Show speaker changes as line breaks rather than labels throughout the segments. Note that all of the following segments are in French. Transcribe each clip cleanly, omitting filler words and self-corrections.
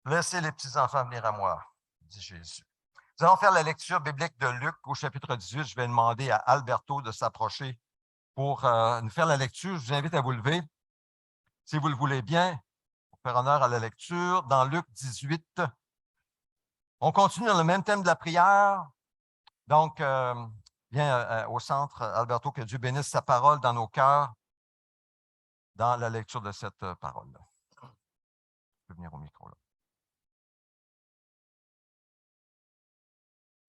Laissez les petits-enfants venir à moi, dit Jésus. Nous allons faire la lecture biblique de Luc au chapitre 18. Je vais demander à Alberto de s'approcher pour nous faire la lecture. Je vous invite à vous lever, si vous le voulez bien, pour faire honneur à la lecture. Dans Luc 18, on continue dans le même thème de la prière. Donc, viens au centre, Alberto, que Dieu bénisse sa parole dans nos cœurs, dans la lecture de cette parole-là. Tu peux venir au micro, là.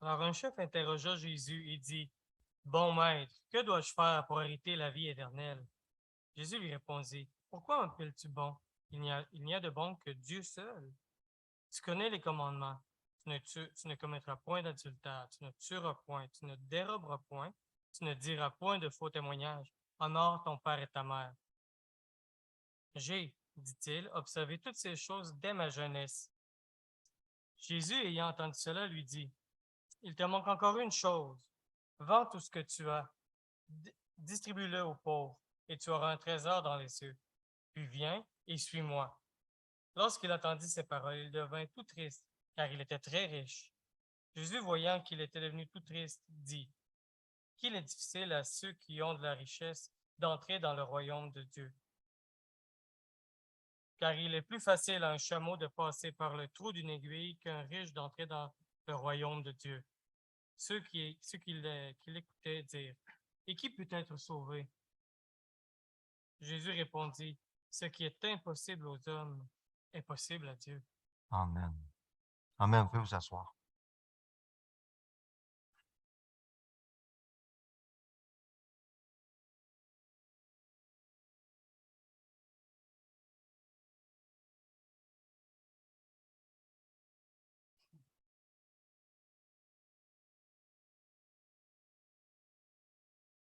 Alors un chef interrogea Jésus et dit, « Bon maître, que dois-je faire pour hériter la vie éternelle? » Jésus lui répondit, « Pourquoi m'appelles-tu bon? Il n'y a de bon que Dieu seul. Tu connais les commandements. Tu ne commettras point d'adultère, tu ne tueras point, tu ne déroberas point, tu ne diras point de faux témoignages. Honore ton père et ta mère. » J'ai, dit-il, observé toutes ces choses dès ma jeunesse. Jésus, ayant entendu cela, lui dit, « Il te manque encore une chose. Vends tout ce que tu as, distribue-le aux pauvres, et tu auras un trésor dans les cieux. Puis viens et suis-moi. » Lorsqu'il entendit ces paroles, il devint tout triste, car il était très riche. Jésus, voyant qu'il était devenu tout triste, dit, « Qu'il est difficile à ceux qui ont de la richesse d'entrer dans le royaume de Dieu. Car il est plus facile à un chameau de passer par le trou d'une aiguille qu'un riche d'entrer dans le royaume de Dieu. » Ceux qui l'écoutaient dirent, « Et qui peut être sauvé? » Jésus répondit, « Ce qui est impossible aux hommes est possible à Dieu. »
Amen. Amen. Vous pouvez vous asseoir.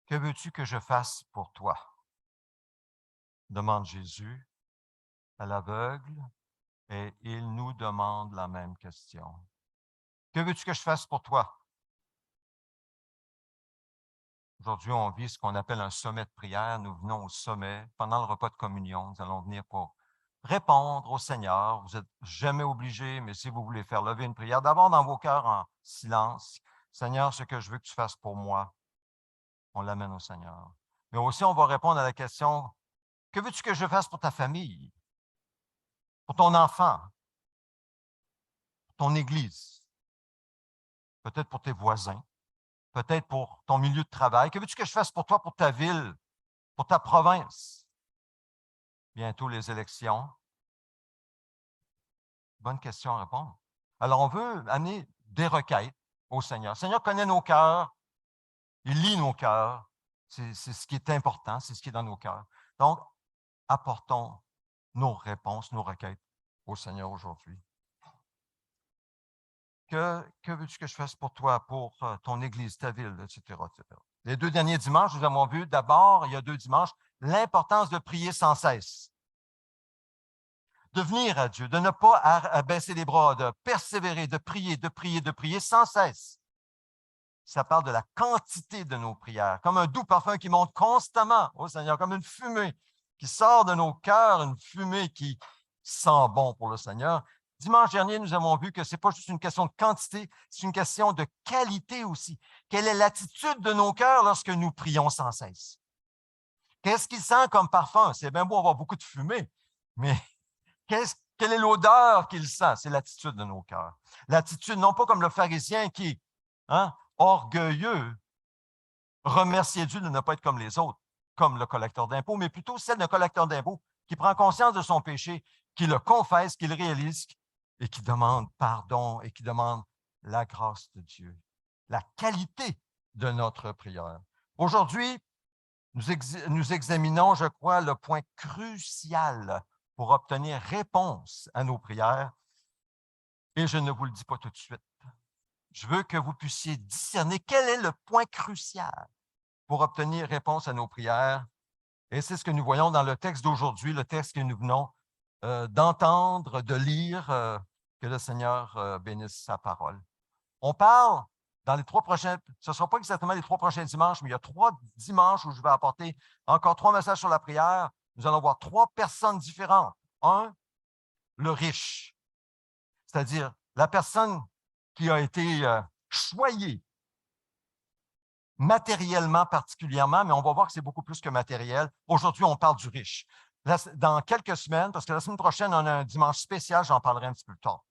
Que veux-tu que je fasse pour toi? Demande Jésus à l'aveugle et il nous demande la même question. Que veux-tu que je fasse pour toi? Aujourd'hui, on vit ce qu'on appelle un sommet de prière. Nous venons au sommet. Pendant le repas de communion, nous allons venir pour répondre au Seigneur. Vous n'êtes jamais obligés, mais si vous voulez faire lever une prière, d'abord dans vos cœurs en silence. Seigneur, ce que je veux que tu fasses pour moi, on l'amène au Seigneur. Mais aussi, on va répondre à la question, que veux-tu que je fasse pour ta famille, pour ton enfant, pour ton Église, peut-être pour tes voisins, peut-être pour ton milieu de travail. Que veux-tu que je fasse pour toi, pour ta ville, pour ta province? Bientôt les élections. Bonne question à répondre. Alors, on veut amener des requêtes au Seigneur. Le Seigneur connaît nos cœurs, il lit nos cœurs. C'est ce qui est important, c'est ce qui est dans nos cœurs. Donc, apportons nos réponses, nos requêtes au Seigneur aujourd'hui. Que veux-tu que je fasse pour toi, pour ton Église, ta ville, etc., etc. Les 2 derniers dimanches, nous avons vu d'abord, il y a 2 dimanches, l'importance de prier sans cesse. De venir à Dieu, de ne pas abaisser les bras, de persévérer, de prier sans cesse. Ça parle de la quantité de nos prières, comme un doux parfum qui monte constamment au Seigneur, comme une fumée qui sort de nos cœurs, une fumée qui sent bon pour le Seigneur. Dimanche dernier, nous avons vu que ce n'est pas juste une question de quantité, c'est une question de qualité aussi. Quelle est l'attitude de nos cœurs lorsque nous prions sans cesse? Qu'est-ce qu'il sent comme parfum? C'est bien beau avoir beaucoup de fumée, mais quelle est l'odeur qu'il sent? C'est l'attitude de nos cœurs. L'attitude, non pas comme le pharisien qui, orgueilleux, remercier Dieu de ne pas être comme les autres, comme le collecteur d'impôts, mais plutôt celle d'un collecteur d'impôts qui prend conscience de son péché, qui le confesse, qui le réalise et qui demande pardon et qui demande la grâce de Dieu, la qualité de notre prière. Aujourd'hui, nous examinons, je crois, le point crucial pour obtenir réponse à nos prières. Et je ne vous le dis pas tout de suite. Je veux que vous puissiez discerner quel est le point crucial pour obtenir réponse à nos prières. Et c'est ce que nous voyons dans le texte d'aujourd'hui, le texte que nous venons d'entendre, de lire, que le Seigneur bénisse sa parole. On parle dans les 3 prochains, ce ne sera pas exactement les 3 prochains dimanches, mais il y a 3 dimanches où je vais apporter encore 3 messages sur la prière. Nous allons voir 3 personnes différentes. Un, le riche. c'est-à-dire la personne qui a été choyée matériellement particulièrement, mais on va voir que c'est beaucoup plus que matériel. Aujourd'hui, on parle du riche. Dans quelques semaines, parce que la semaine prochaine, on a un dimanche spécial, j'en parlerai un petit peu plus tard.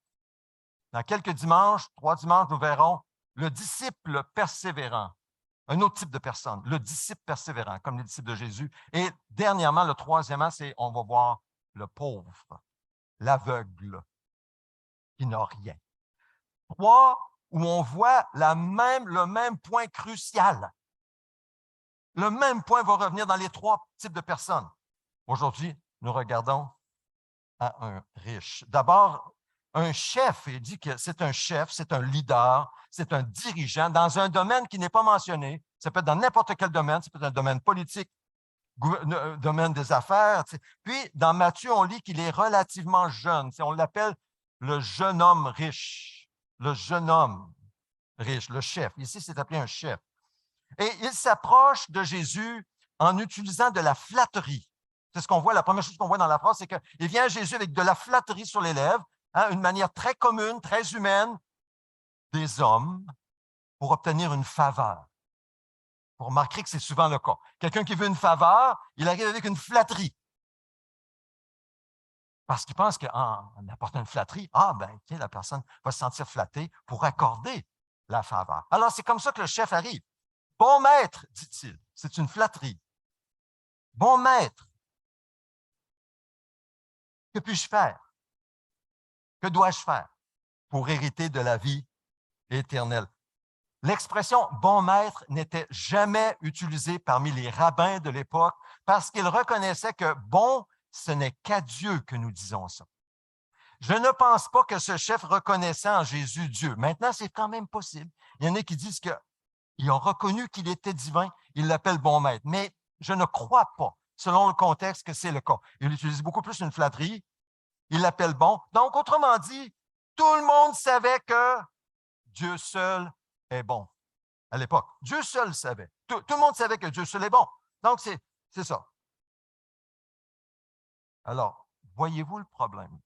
Dans quelques dimanches, 3 dimanches, nous verrons le disciple persévérant, un autre type de personne, le disciple persévérant, comme les disciples de Jésus. Et dernièrement, le troisièmement, c'est on va voir le pauvre, l'aveugle, qui n'a rien. 3, où on voit le même point crucial. Le même point va revenir dans les 3 types de personnes. Aujourd'hui, nous regardons à un riche. D'abord, un chef, il dit que c'est un chef, c'est un leader, c'est un dirigeant dans un domaine qui n'est pas mentionné. Ça peut être dans n'importe quel domaine, ça peut être dans le domaine politique, domaine des affaires. Puis, dans Matthieu, on lit qu'il est relativement jeune. On l'appelle le jeune homme riche. Le jeune homme riche, le chef. Ici, c'est appelé un chef. Et il s'approche de Jésus en utilisant de la flatterie. C'est ce qu'on voit, la première chose qu'on voit dans la phrase, c'est qu'il vient à Jésus avec de la flatterie sur les lèvres, une manière très commune, très humaine des hommes pour obtenir une faveur. Vous remarquerez que c'est souvent le cas. Quelqu'un qui veut une faveur, il arrive avec une flatterie. Parce qu'il pense qu'en apportant une flatterie, la personne va se sentir flattée pour accorder la faveur. Alors, c'est comme ça que le chef arrive. Bon maître, dit-il, c'est une flatterie. Bon maître, que puis-je faire? Que dois-je faire pour hériter de la vie éternelle? L'expression bon maître n'était jamais utilisée parmi les rabbins de l'époque parce qu'ils reconnaissaient que bon, ce n'est qu'à Dieu que nous disons ça. Je ne pense pas que ce chef reconnaissait en Jésus Dieu. Maintenant, c'est quand même possible. Il y en a qui disent qu'ils ont reconnu qu'il était divin, ils l'appellent bon maître. Mais je ne crois pas, selon le contexte, que c'est le cas. Il utilise beaucoup plus une flatterie. Il l'appelle bon. Donc, autrement dit, tout le monde savait que Dieu seul est bon à l'époque. Dieu seul savait. Tout le monde savait que Dieu seul est bon. Donc, c'est ça. Alors, voyez-vous le problème?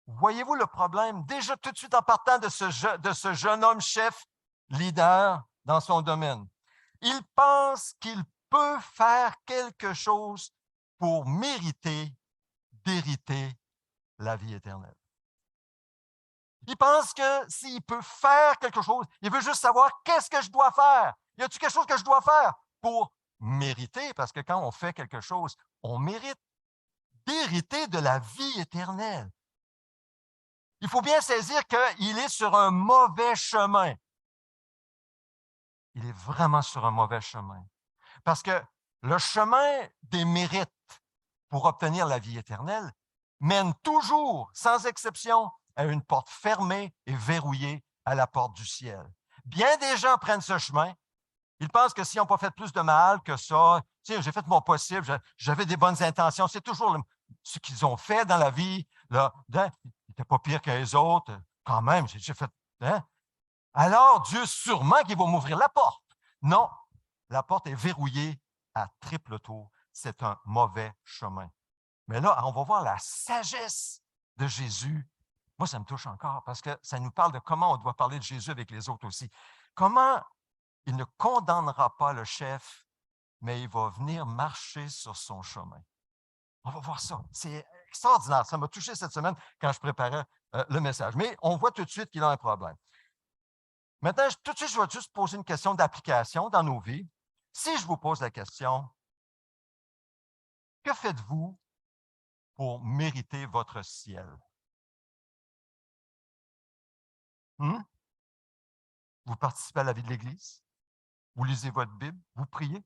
Voyez-vous le problème? Déjà tout de suite en partant de ce jeune homme chef, leader dans son domaine. Il pense qu'il peut faire quelque chose pour mériter d'hériter la vie éternelle. Il pense que s'il peut faire quelque chose, il veut juste savoir qu'est-ce que je dois faire. Y a-t-il quelque chose que je dois faire pour mériter? Parce que quand on fait quelque chose, on mérite d'hériter de la vie éternelle. Il faut bien saisir qu'il est sur un mauvais chemin. Il est vraiment sur un mauvais chemin. Parce que le chemin des mérites pour obtenir la vie éternelle mène toujours, sans exception, à une porte fermée et verrouillée à la porte du ciel. Bien des gens prennent ce chemin. Ils pensent que s'ils n'ont pas fait plus de mal que ça, j'ai fait mon possible, j'avais des bonnes intentions. C'est toujours ce qu'ils ont fait dans la vie. Là, ils n'étaient pas pires que les autres. Quand même, j'ai fait. Hein? Alors, Dieu, sûrement qu'il va m'ouvrir la porte. Non, la porte est verrouillée à triple tour. C'est un mauvais chemin. Mais là, on va voir la sagesse de Jésus. Moi, ça me touche encore parce que ça nous parle de comment on doit parler de Jésus avec les autres aussi. Comment il ne condamnera pas le chef, mais il va venir marcher sur son chemin. On va voir ça. C'est extraordinaire. Ça m'a touché cette semaine quand je préparais le message. Mais on voit tout de suite qu'il a un problème. Maintenant, tout de suite, je vais juste poser une question d'application dans nos vies. Si je vous pose la question, que faites-vous pour mériter votre ciel? Vous participez à la vie de l'Église? Vous lisez votre Bible? Vous priez?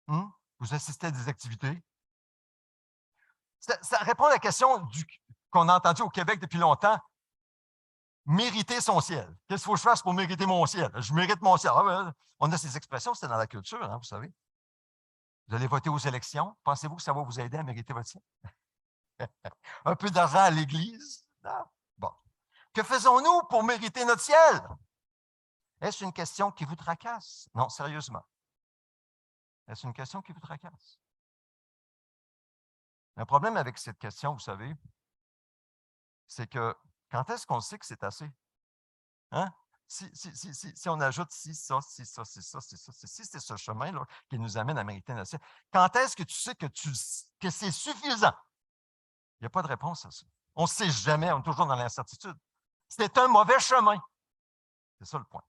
Vous assistez à des activités? Ça répond à la question qu'on a entendue au Québec depuis longtemps. Mériter son ciel. Qu'est-ce qu'il faut que je fasse pour mériter mon ciel? Je mérite mon ciel. On a ces expressions, c'est dans la culture, hein, vous savez. Vous allez voter aux élections. Pensez-vous que ça va vous aider à mériter votre ciel? Un peu d'argent à l'Église? Non? Bon. Que faisons-nous pour mériter notre ciel? Est-ce une question qui vous tracasse? Non, sérieusement. Est-ce une question qui vous tracasse? Un problème avec cette question, vous savez, c'est que Quand est-ce qu'on sait que c'est assez? Hein? Si on ajoute ci, ça, ci, ça, ci, ça, ci, ça, ci, c'est ce chemin-là qui nous amène à mériter la ciel. Quand est-ce que tu sais que c'est suffisant? Il n'y a pas de réponse à ça. On ne sait jamais, on est toujours dans l'incertitude. C'est un mauvais chemin. C'est ça le point.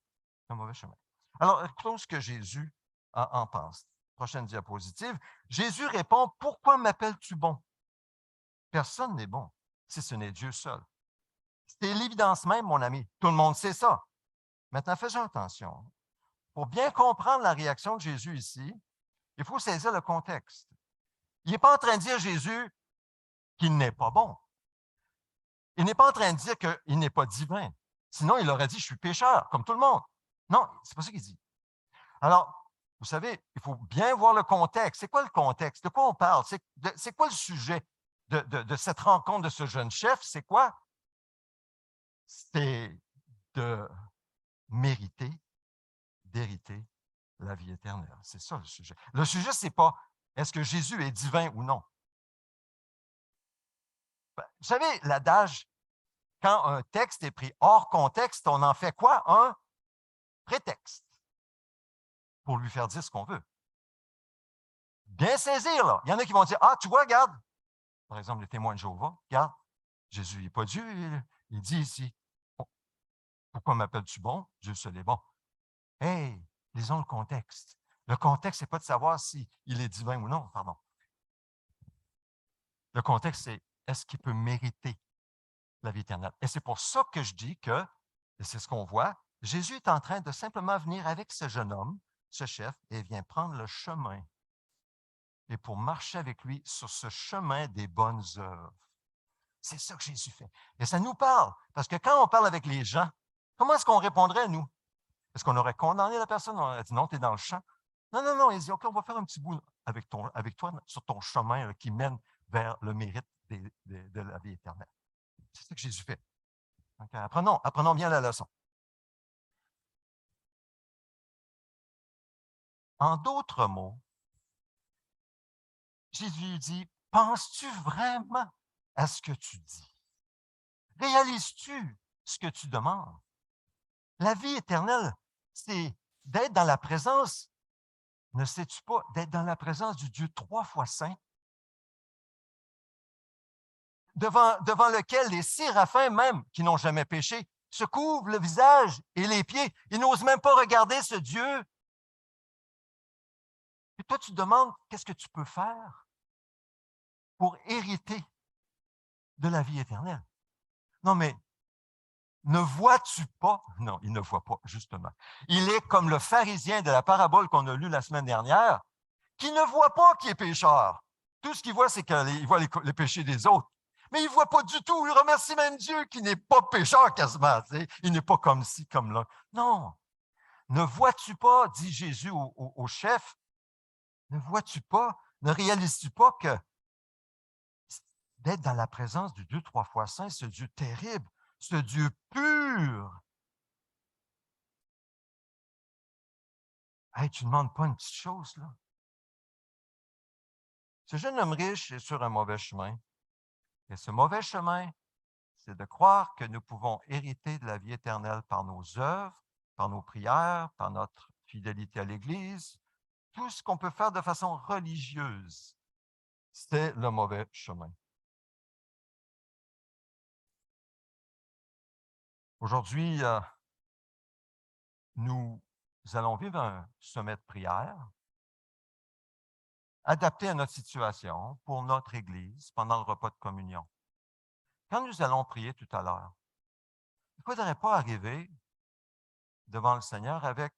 Un mauvais chemin. Alors, écoutons ce que Jésus en pense. Prochaine diapositive. Jésus répond, « Pourquoi m'appelles-tu bon? Personne n'est bon si ce n'est Dieu seul. » C'est l'évidence même, mon ami. Tout le monde sait ça. Maintenant, faisons attention. Pour bien comprendre la réaction de Jésus ici, il faut saisir le contexte. Il n'est pas en train de dire, Jésus, qu'il n'est pas bon. Il n'est pas en train de dire qu'il n'est pas divin. Sinon, il aurait dit, je suis pécheur, comme tout le monde. Non, c'est pas ça qu'il dit. Alors, vous savez, il faut bien voir le contexte. C'est quoi le contexte? De quoi on parle? C'est quoi le sujet de cette rencontre de ce jeune chef? C'est quoi? C'est de mériter, d'hériter la vie éternelle. C'est ça le sujet. Le sujet, ce n'est pas est-ce que Jésus est divin ou non. Vous savez, l'adage, quand un texte est pris hors contexte, on en fait quoi? Un prétexte pour lui faire dire ce qu'on veut. Bien saisir, là. Il y en a qui vont dire, ah, tu vois, regarde, par exemple, les témoins de Jéhovah, regarde, Jésus n'est pas Dieu, il dit ici, pourquoi m'appelles-tu bon? Dieu seul est bon. Hey, lisons le contexte. Le contexte, ce n'est pas de savoir s'il est divin ou non, pardon. Le contexte, c'est est-ce qu'il peut mériter la vie éternelle? Et c'est pour ça que je dis que, et c'est ce qu'on voit, Jésus est en train de simplement venir avec ce jeune homme, ce chef, et vient prendre le chemin. Et pour marcher avec lui sur ce chemin des bonnes œuvres. C'est ça que Jésus fait. Et ça nous parle. Parce que quand on parle avec les gens, comment est-ce qu'on répondrait, nous? Est-ce qu'on aurait condamné la personne? On aurait dit non, tu es dans le champ. Non, non, non. Il dit, OK, on va faire un petit bout avec toi sur ton chemin là, qui mène vers le mérite de la vie éternelle. C'est ça que Jésus fait. Donc, apprenons bien la leçon. En d'autres mots, Jésus dit, penses-tu vraiment à ce que tu dis? Réalises-tu ce que tu demandes? La vie éternelle, c'est d'être dans la présence, ne sais-tu pas, d'être dans la présence du Dieu 3 fois saint, devant lequel les séraphins même, qui n'ont jamais péché, se couvrent le visage et les pieds. Ils n'osent même pas regarder ce Dieu. Et toi, tu te demandes, qu'est-ce que tu peux faire pour hériter de la vie éternelle? Non, mais ne vois-tu pas? Non, il ne voit pas, justement. Il est comme le pharisien de la parabole qu'on a lue la semaine dernière, qui ne voit pas qu'il est pécheur. Tout ce qu'il voit, c'est qu'il voit les péchés des autres. Mais il ne voit pas du tout. Il remercie même Dieu qui n'est pas pécheur quasiment. Tu sais. Il n'est pas comme ci, comme là. Non. Ne vois-tu pas, dit Jésus au chef, ne vois-tu pas, ne réalises-tu pas que d'être dans la présence du Dieu 3 fois saint, ce Dieu terrible, ce Dieu pur. Hey, tu ne demandes pas une petite chose, là. Ce jeune homme riche est sur un mauvais chemin. Et ce mauvais chemin, c'est de croire que nous pouvons hériter de la vie éternelle par nos œuvres, par nos prières, par notre fidélité à l'Église, tout ce qu'on peut faire de façon religieuse. C'est le mauvais chemin. Aujourd'hui, nous allons vivre un sommet de prière adapté à notre situation pour notre Église pendant le repas de communion. Quand nous allons prier tout à l'heure, il ne faudrait pas arriver devant le Seigneur avec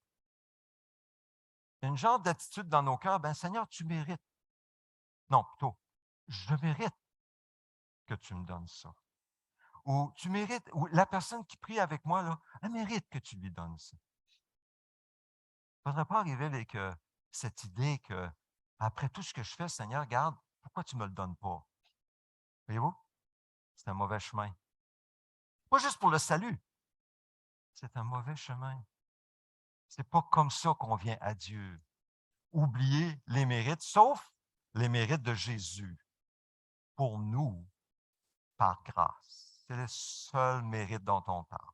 une genre d'attitude dans nos cœurs, ben Seigneur, tu mérites. Non, plutôt, je mérite que tu me donnes ça. Ou tu mérites, ou la personne qui prie avec moi, là, elle mérite que tu lui donnes ça. Il ne faudrait pas arriver avec cette idée que, après tout ce que je fais, Seigneur, regarde, pourquoi tu ne me le donnes pas? Voyez-vous? C'est un mauvais chemin. Pas juste pour le salut, c'est un mauvais chemin. Ce n'est pas comme ça qu'on vient à Dieu. Oublier les mérites, sauf les mérites de Jésus, pour nous, par grâce. C'est le seul mérite dont on parle.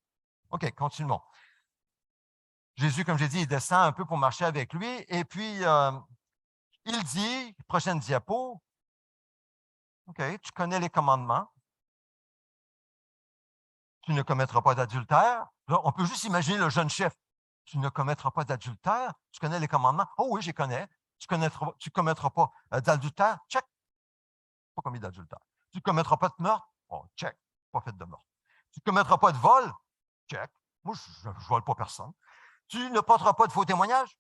OK, continuons. Jésus, comme j'ai dit, il descend un peu pour marcher avec lui. Et puis, il dit, prochaine diapo, OK, tu connais les commandements. Tu ne commettras pas d'adultère. Là, on peut juste imaginer le jeune chef. Tu ne commettras pas d'adultère. Tu connais les commandements. Oh oui, je les connais. Tu ne commettras pas d'adultère. Check. Pas commis d'adultère. Tu ne commettras pas de meurtre. Oh, check. Pas fait de meurtre. Tu ne commettras pas de vol. Check. Moi, je ne vole pas personne. Tu ne porteras pas de faux témoignages.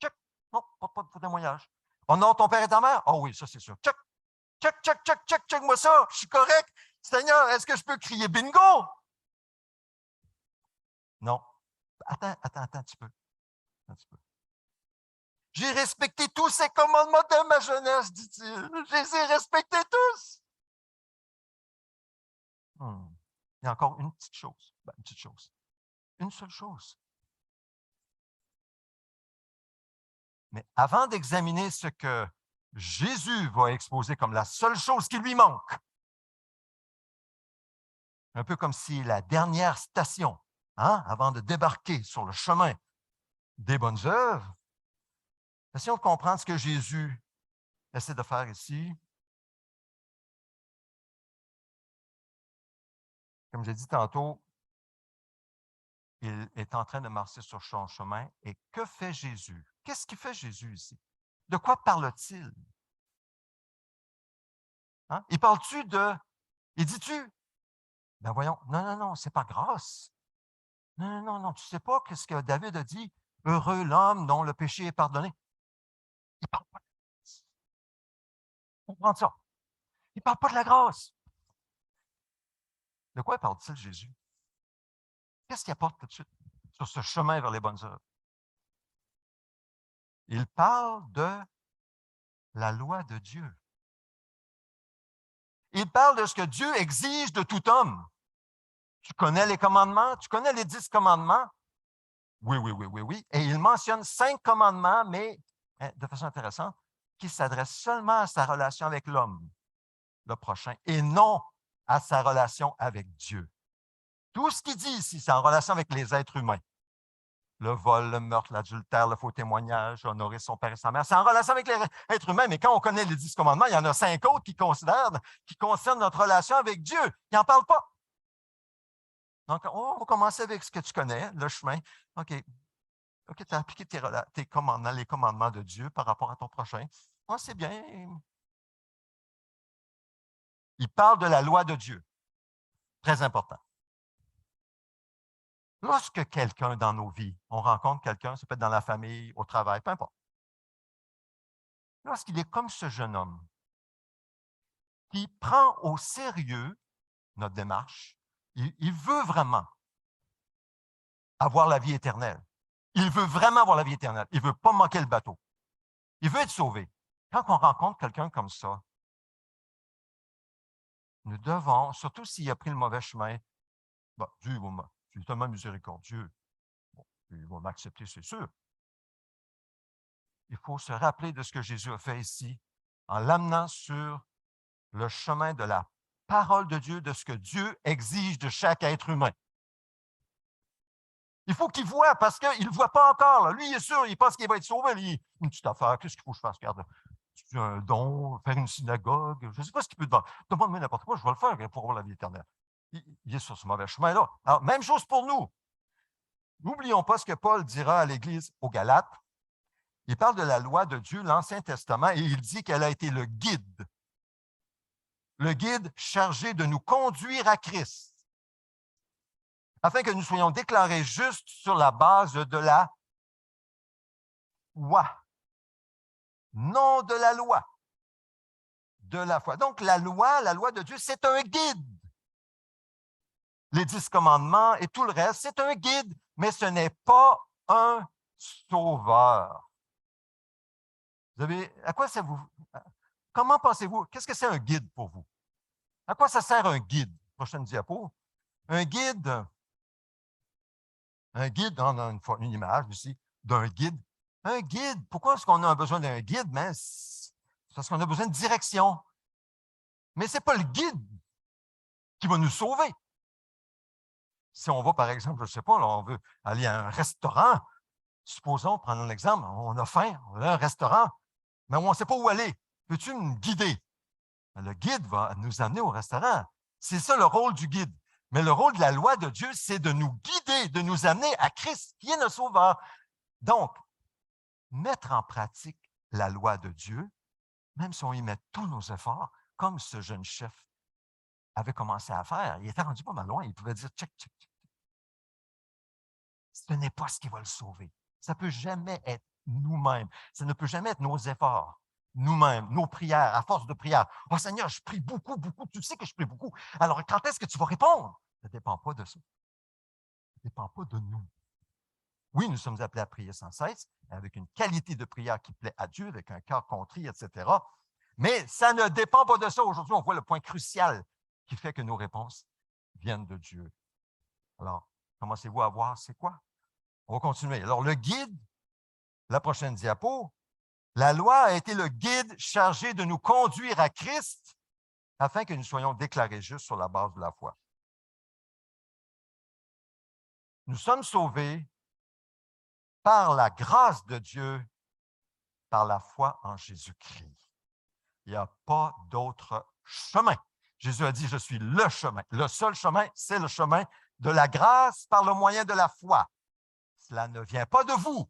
Check. Non, porte pas de faux témoignages. Honore ton père et ta mère. Oh oui, ça c'est sûr. Check. Check, check, check, check, check, moi ça. Je suis correct. Seigneur, est-ce que je peux crier bingo? Non. Attends un petit peu. Un petit peu. J'ai respecté tous ces commandements de ma jeunesse, dit-il. Je les ai respectés tous. Il y a encore une petite chose. Ben, une petite chose. Une seule chose. Mais avant d'examiner ce que Jésus va exposer comme la seule chose qui lui manque, un peu comme si la dernière station, avant de débarquer sur le chemin des bonnes œuvres, essayons de comprendre ce que Jésus essaie de faire ici. Comme j'ai dit tantôt, il est en train de marcher sur son chemin. Et que fait Jésus? Qu'est-ce qu'il fait Jésus ici? De quoi parle-t-il? Il parle-tu de... Il dit-tu? Ben voyons, non, non, non, c'est pas grâce. Non, non, non, non, tu ne sais pas ce que David a dit? Heureux l'homme dont le péché est pardonné. Il ne parle pas de la grâce. Comprends ça? Il ne parle pas de la grâce. De quoi parle-t-il Jésus? Qu'est-ce qu'il apporte tout de suite sur ce chemin vers les bonnes œuvres? Il parle de la loi de Dieu. Il parle de ce que Dieu exige de tout homme. Tu connais les commandements? Tu connais les 10 commandements? Oui, oui, oui, oui, oui. Et il mentionne 5 commandements, mais de façon intéressante, qui s'adressent seulement à sa relation avec l'homme, le prochain, et non à sa relation avec Dieu. Tout ce qu'il dit ici, c'est en relation avec les êtres humains. Le vol, le meurtre, l'adultère, le faux témoignage, honorer son père et sa mère. C'est en relation avec les êtres humains, mais quand on connaît les 10 commandements, il y en a 5 autres qui concernent notre relation avec Dieu. Il n'en parle pas. Donc, on va commencer avec ce que tu connais, le chemin. OK, tu as appliqué tes commandements, les commandements de Dieu par rapport à ton prochain. Ah, c'est bien. Il parle de la loi de Dieu. Très important. Lorsque quelqu'un dans nos vies, on rencontre quelqu'un, ça peut être dans la famille, au travail, peu importe. Lorsqu'il est comme ce jeune homme qui prend au sérieux notre démarche, il veut vraiment avoir la vie éternelle. Il veut vraiment avoir la vie éternelle. Il ne veut pas manquer le bateau. Il veut être sauvé. Quand on rencontre quelqu'un comme ça, nous devons, surtout s'il a pris le mauvais chemin, Dieu est tellement miséricordieux. Bon, il va m'accepter, c'est sûr. Il faut se rappeler de ce que Jésus a fait ici, en l'amenant sur le chemin de la parole de Dieu, de ce que Dieu exige de chaque être humain. Il faut qu'il voie, parce qu'il ne voit pas encore. Là. Lui, il est sûr, il pense qu'il va être sauvé. Lui, une petite affaire, qu'est-ce qu'il faut que je fasse? Regarde, un don, faire une synagogue, je ne sais pas ce qu'il peut demander. Demande-moi n'importe quoi, je vais le faire pour avoir la vie éternelle. Il est sur ce mauvais chemin-là. Alors, même chose pour nous. N'oublions pas ce que Paul dira à l'Église aux Galates. Il parle de la loi de Dieu, l'Ancien Testament, et il dit qu'elle a été le guide chargé de nous conduire à Christ, afin que nous soyons déclarés justes sur la base de la foi, non de la loi, de la foi. Donc, la loi de Dieu, c'est un guide. Les 10 commandements et tout le reste, c'est un guide, mais ce n'est pas un sauveur. À quoi ça vous... Comment pensez-vous? Qu'est-ce que c'est un guide pour vous? À quoi ça sert un guide? Prochaine diapo. Un guide, on a une image ici d'un guide. Un guide, pourquoi est-ce qu'on a besoin d'un guide? Ben, c'est parce qu'on a besoin de direction. Mais ce n'est pas le guide qui va nous sauver. si on va, par exemple, je ne sais pas, là, on veut aller à un restaurant, supposons, prenons un exemple, on a faim, on a un restaurant, mais on ne sait pas où aller. Peux-tu me guider? Le guide va nous amener au restaurant. C'est ça le rôle du guide. Mais le rôle de la loi de Dieu, c'est de nous guider, de nous amener à Christ, qui est notre sauveur. Donc, mettre en pratique la loi de Dieu, même si on y met tous nos efforts, comme ce jeune chef avait commencé à faire, il était rendu pas mal loin, il pouvait dire check, check, check. Ce n'est pas ce qui va le sauver. Ça ne peut jamais être nous-mêmes. Ça ne peut jamais être nos efforts, nous-mêmes, nos prières, à force de prière. Oh Seigneur, je prie beaucoup, beaucoup. Tu sais que je prie beaucoup. Alors, quand est-ce que tu vas répondre? Ça ne dépend pas de ça. Ça ne dépend pas de nous. Oui, nous sommes appelés à prier sans cesse, avec une qualité de prière qui plaît à Dieu, avec un cœur contrit, etc. Mais ça ne dépend pas de ça. Aujourd'hui, on voit le point crucial qui fait que nos réponses viennent de Dieu. Alors, commencez-vous à voir c'est quoi? On va continuer. Alors, le guide, la prochaine diapo, la loi a été le guide chargé de nous conduire à Christ afin que nous soyons déclarés justes sur la base de la foi. Nous sommes sauvés par la grâce de Dieu, par la foi en Jésus-Christ. Il n'y a pas d'autre chemin. Jésus a dit, je suis le chemin. Le seul chemin, c'est le chemin de la grâce par le moyen de la foi. Cela ne vient pas de vous,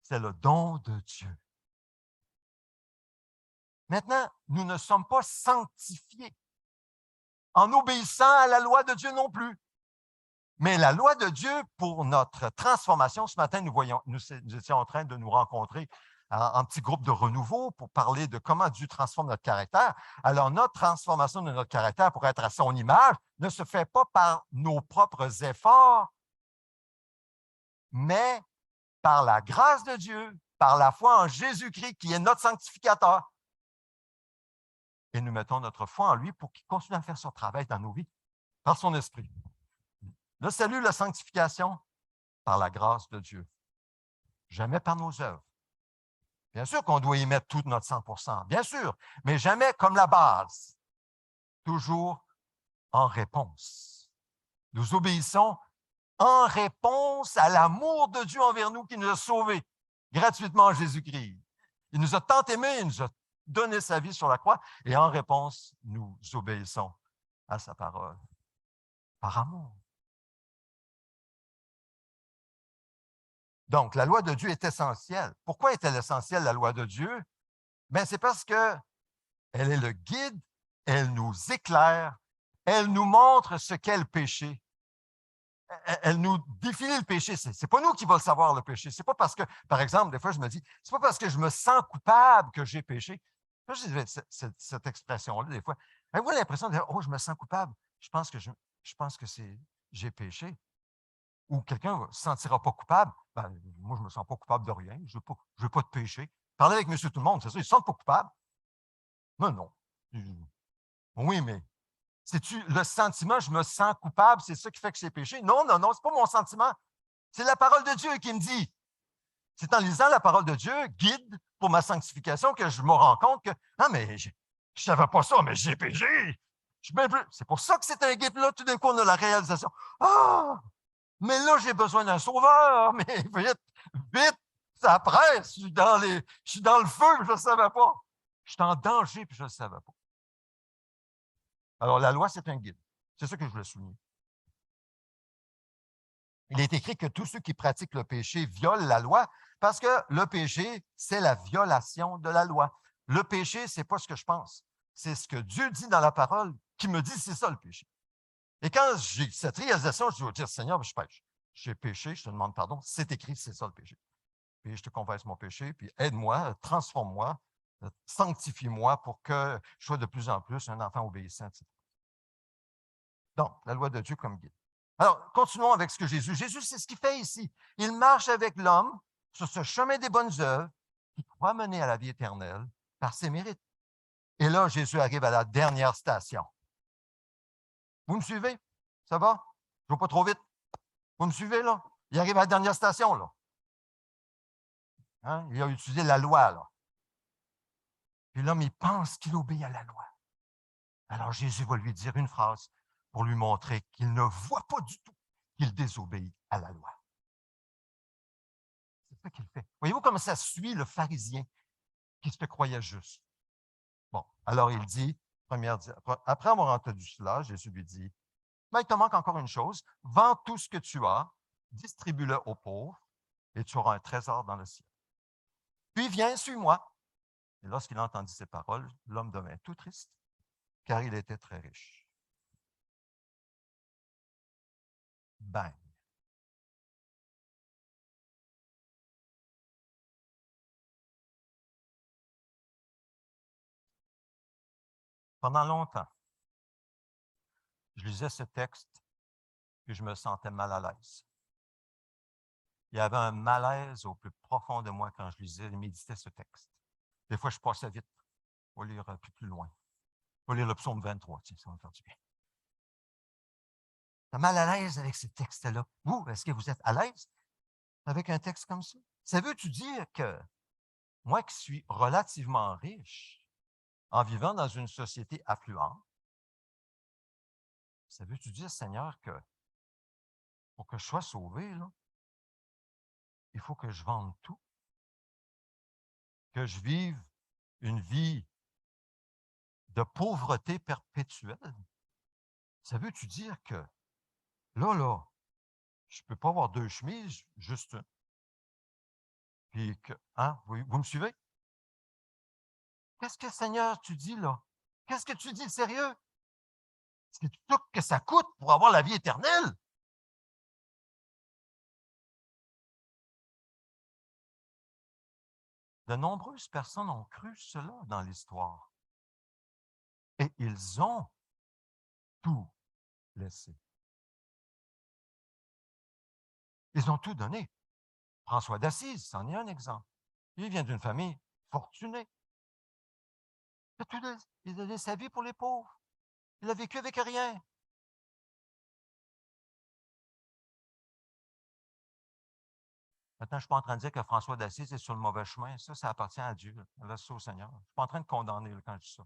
c'est le don de Dieu. Maintenant, nous ne sommes pas sanctifiés en obéissant à la loi de Dieu non plus. Mais la loi de Dieu pour notre transformation, ce matin, nous étions en train de nous rencontrer en petit groupe de renouveau pour parler de comment Dieu transforme notre caractère. Alors, notre transformation de notre caractère pour être à son image ne se fait pas par nos propres efforts, mais par la grâce de Dieu, par la foi en Jésus-Christ qui est notre sanctificateur. Et nous mettons notre foi en lui pour qu'il continue à faire son travail dans nos vies, par son esprit. Le salut, la sanctification, par la grâce de Dieu. Jamais par nos œuvres. Bien sûr qu'on doit y mettre tout notre 100%, bien sûr, mais jamais comme la base. Toujours en réponse. Nous obéissons en réponse à l'amour de Dieu envers nous qui nous a sauvés gratuitement en Jésus-Christ. Il nous a tant aimés, il nous a donné sa vie sur la croix et en réponse, nous obéissons à sa parole par amour. Donc, la loi de Dieu est essentielle. Pourquoi est-elle essentielle, la loi de Dieu? Bien, c'est parce qu'elle est le guide, elle nous éclaire, elle nous montre ce qu'est le péché. Elle nous définit le péché. Ce n'est pas nous qui va le savoir, le péché. C'est pas parce que, par exemple, des fois, je me dis, c'est pas parce que je me sens coupable que j'ai péché. Là, j'ai cette expression-là, des fois. Avez-vous l'impression de dire, oh, je me sens coupable. Je pense que j'ai péché. Ou quelqu'un ne se sentira pas coupable. Ben, moi, je ne me sens pas coupable de rien. Je ne veux pas de péché. Parlez avec monsieur tout le monde, c'est ça, ils ne se sentent pas coupables. Non, non. Oui, mais c'est-tu le sentiment, je me sens coupable, c'est ça qui fait que j'ai péché? Non, non, non, ce n'est pas mon sentiment. C'est la parole de Dieu qui me dit. C'est en lisant la parole de Dieu, guide pour ma sanctification, que je me rends compte que, ah, mais je ne savais pas ça, mais j'ai péché. C'est pour ça que c'est un guide. Là, tout d'un coup, on a la réalisation. Ah! Mais là, j'ai besoin d'un sauveur. Mais vite, vite, ça presse. Je suis dans le feu, puis je ne le savais pas. Je suis en danger, puis je ne le savais pas. Alors, la loi, c'est un guide. C'est ça que je voulais souligner. Il est écrit que tous ceux qui pratiquent le péché violent la loi parce que le péché, c'est la violation de la loi. Le péché, ce n'est pas ce que je pense. C'est ce que Dieu dit dans la parole qui me dit c'est ça le péché. Et quand j'ai cette réalisation, je dois dire, Seigneur, je pêche. J'ai péché, je te demande pardon. C'est écrit, c'est ça le péché. Puis je te confesse mon péché, puis aide-moi, transforme-moi, sanctifie-moi pour que je sois de plus en plus un enfant obéissant. Etc. Donc, la loi de Dieu comme guide. Alors, continuons avec ce que Jésus. Jésus, c'est ce qu'il fait ici. Il marche avec l'homme sur ce chemin des bonnes œuvres qui croit mener à la vie éternelle par ses mérites. Et là, Jésus arrive à la dernière station. Vous me suivez? Ça va? Je ne vais pas trop vite. Vous me suivez, là? Il arrive à la dernière station, là. Hein? Il a utilisé la loi, là. Puis l'homme, il pense qu'il obéit à la loi. Alors Jésus va lui dire une phrase pour lui montrer qu'il ne voit pas du tout, qu'il désobéit à la loi. C'est ça qu'il fait. Voyez-vous comment ça suit le pharisien qui se croyait juste? Bon, alors il dit, après avoir entendu cela, Jésus lui dit, mais il te manque encore une chose, vends tout ce que tu as, distribue-le aux pauvres, et tu auras un trésor dans le ciel. Puis viens, suis-moi. Et lorsqu'il entendit ces paroles, l'homme devint tout triste, car il était très riche. Bang! Pendant longtemps, je lisais ce texte, puis je me sentais mal à l'aise. Il y avait un malaise au plus profond de moi quand je lisais et méditais ce texte. Des fois, je passais vite. On va lire un peu plus loin. On va lire le psaume 23, tiens, ça va me faire du bien. Tu es mal à l'aise avec ces textes-là. Vous, est-ce que vous êtes à l'aise avec un texte comme ça? Ça veut-tu dire que moi qui suis relativement riche, en vivant dans une société affluente, ça veut-tu dire, Seigneur, que pour que je sois sauvé, là, il faut que je vende tout, que je vive une vie de pauvreté perpétuelle? Ça veut-tu dire que là, je ne peux pas avoir deux chemises, juste une? Puis que, hein, vous me suivez? Qu'est-ce que, Seigneur, tu dis là? Qu'est-ce que tu dis, sérieux? C'est tout que ça coûte pour avoir la vie éternelle? De nombreuses personnes ont cru cela dans l'histoire. Et ils ont tout laissé. Ils ont tout donné. François d'Assise, c'en est un exemple. Il vient d'une famille fortunée. Il a donné sa vie pour les pauvres. Il a vécu avec rien. Maintenant, je ne suis pas en train de dire que François d'Assise est sur le mauvais chemin. Ça appartient à Dieu. Laisse ça au Seigneur. Je ne suis pas en train de condamner là, quand je dis ça.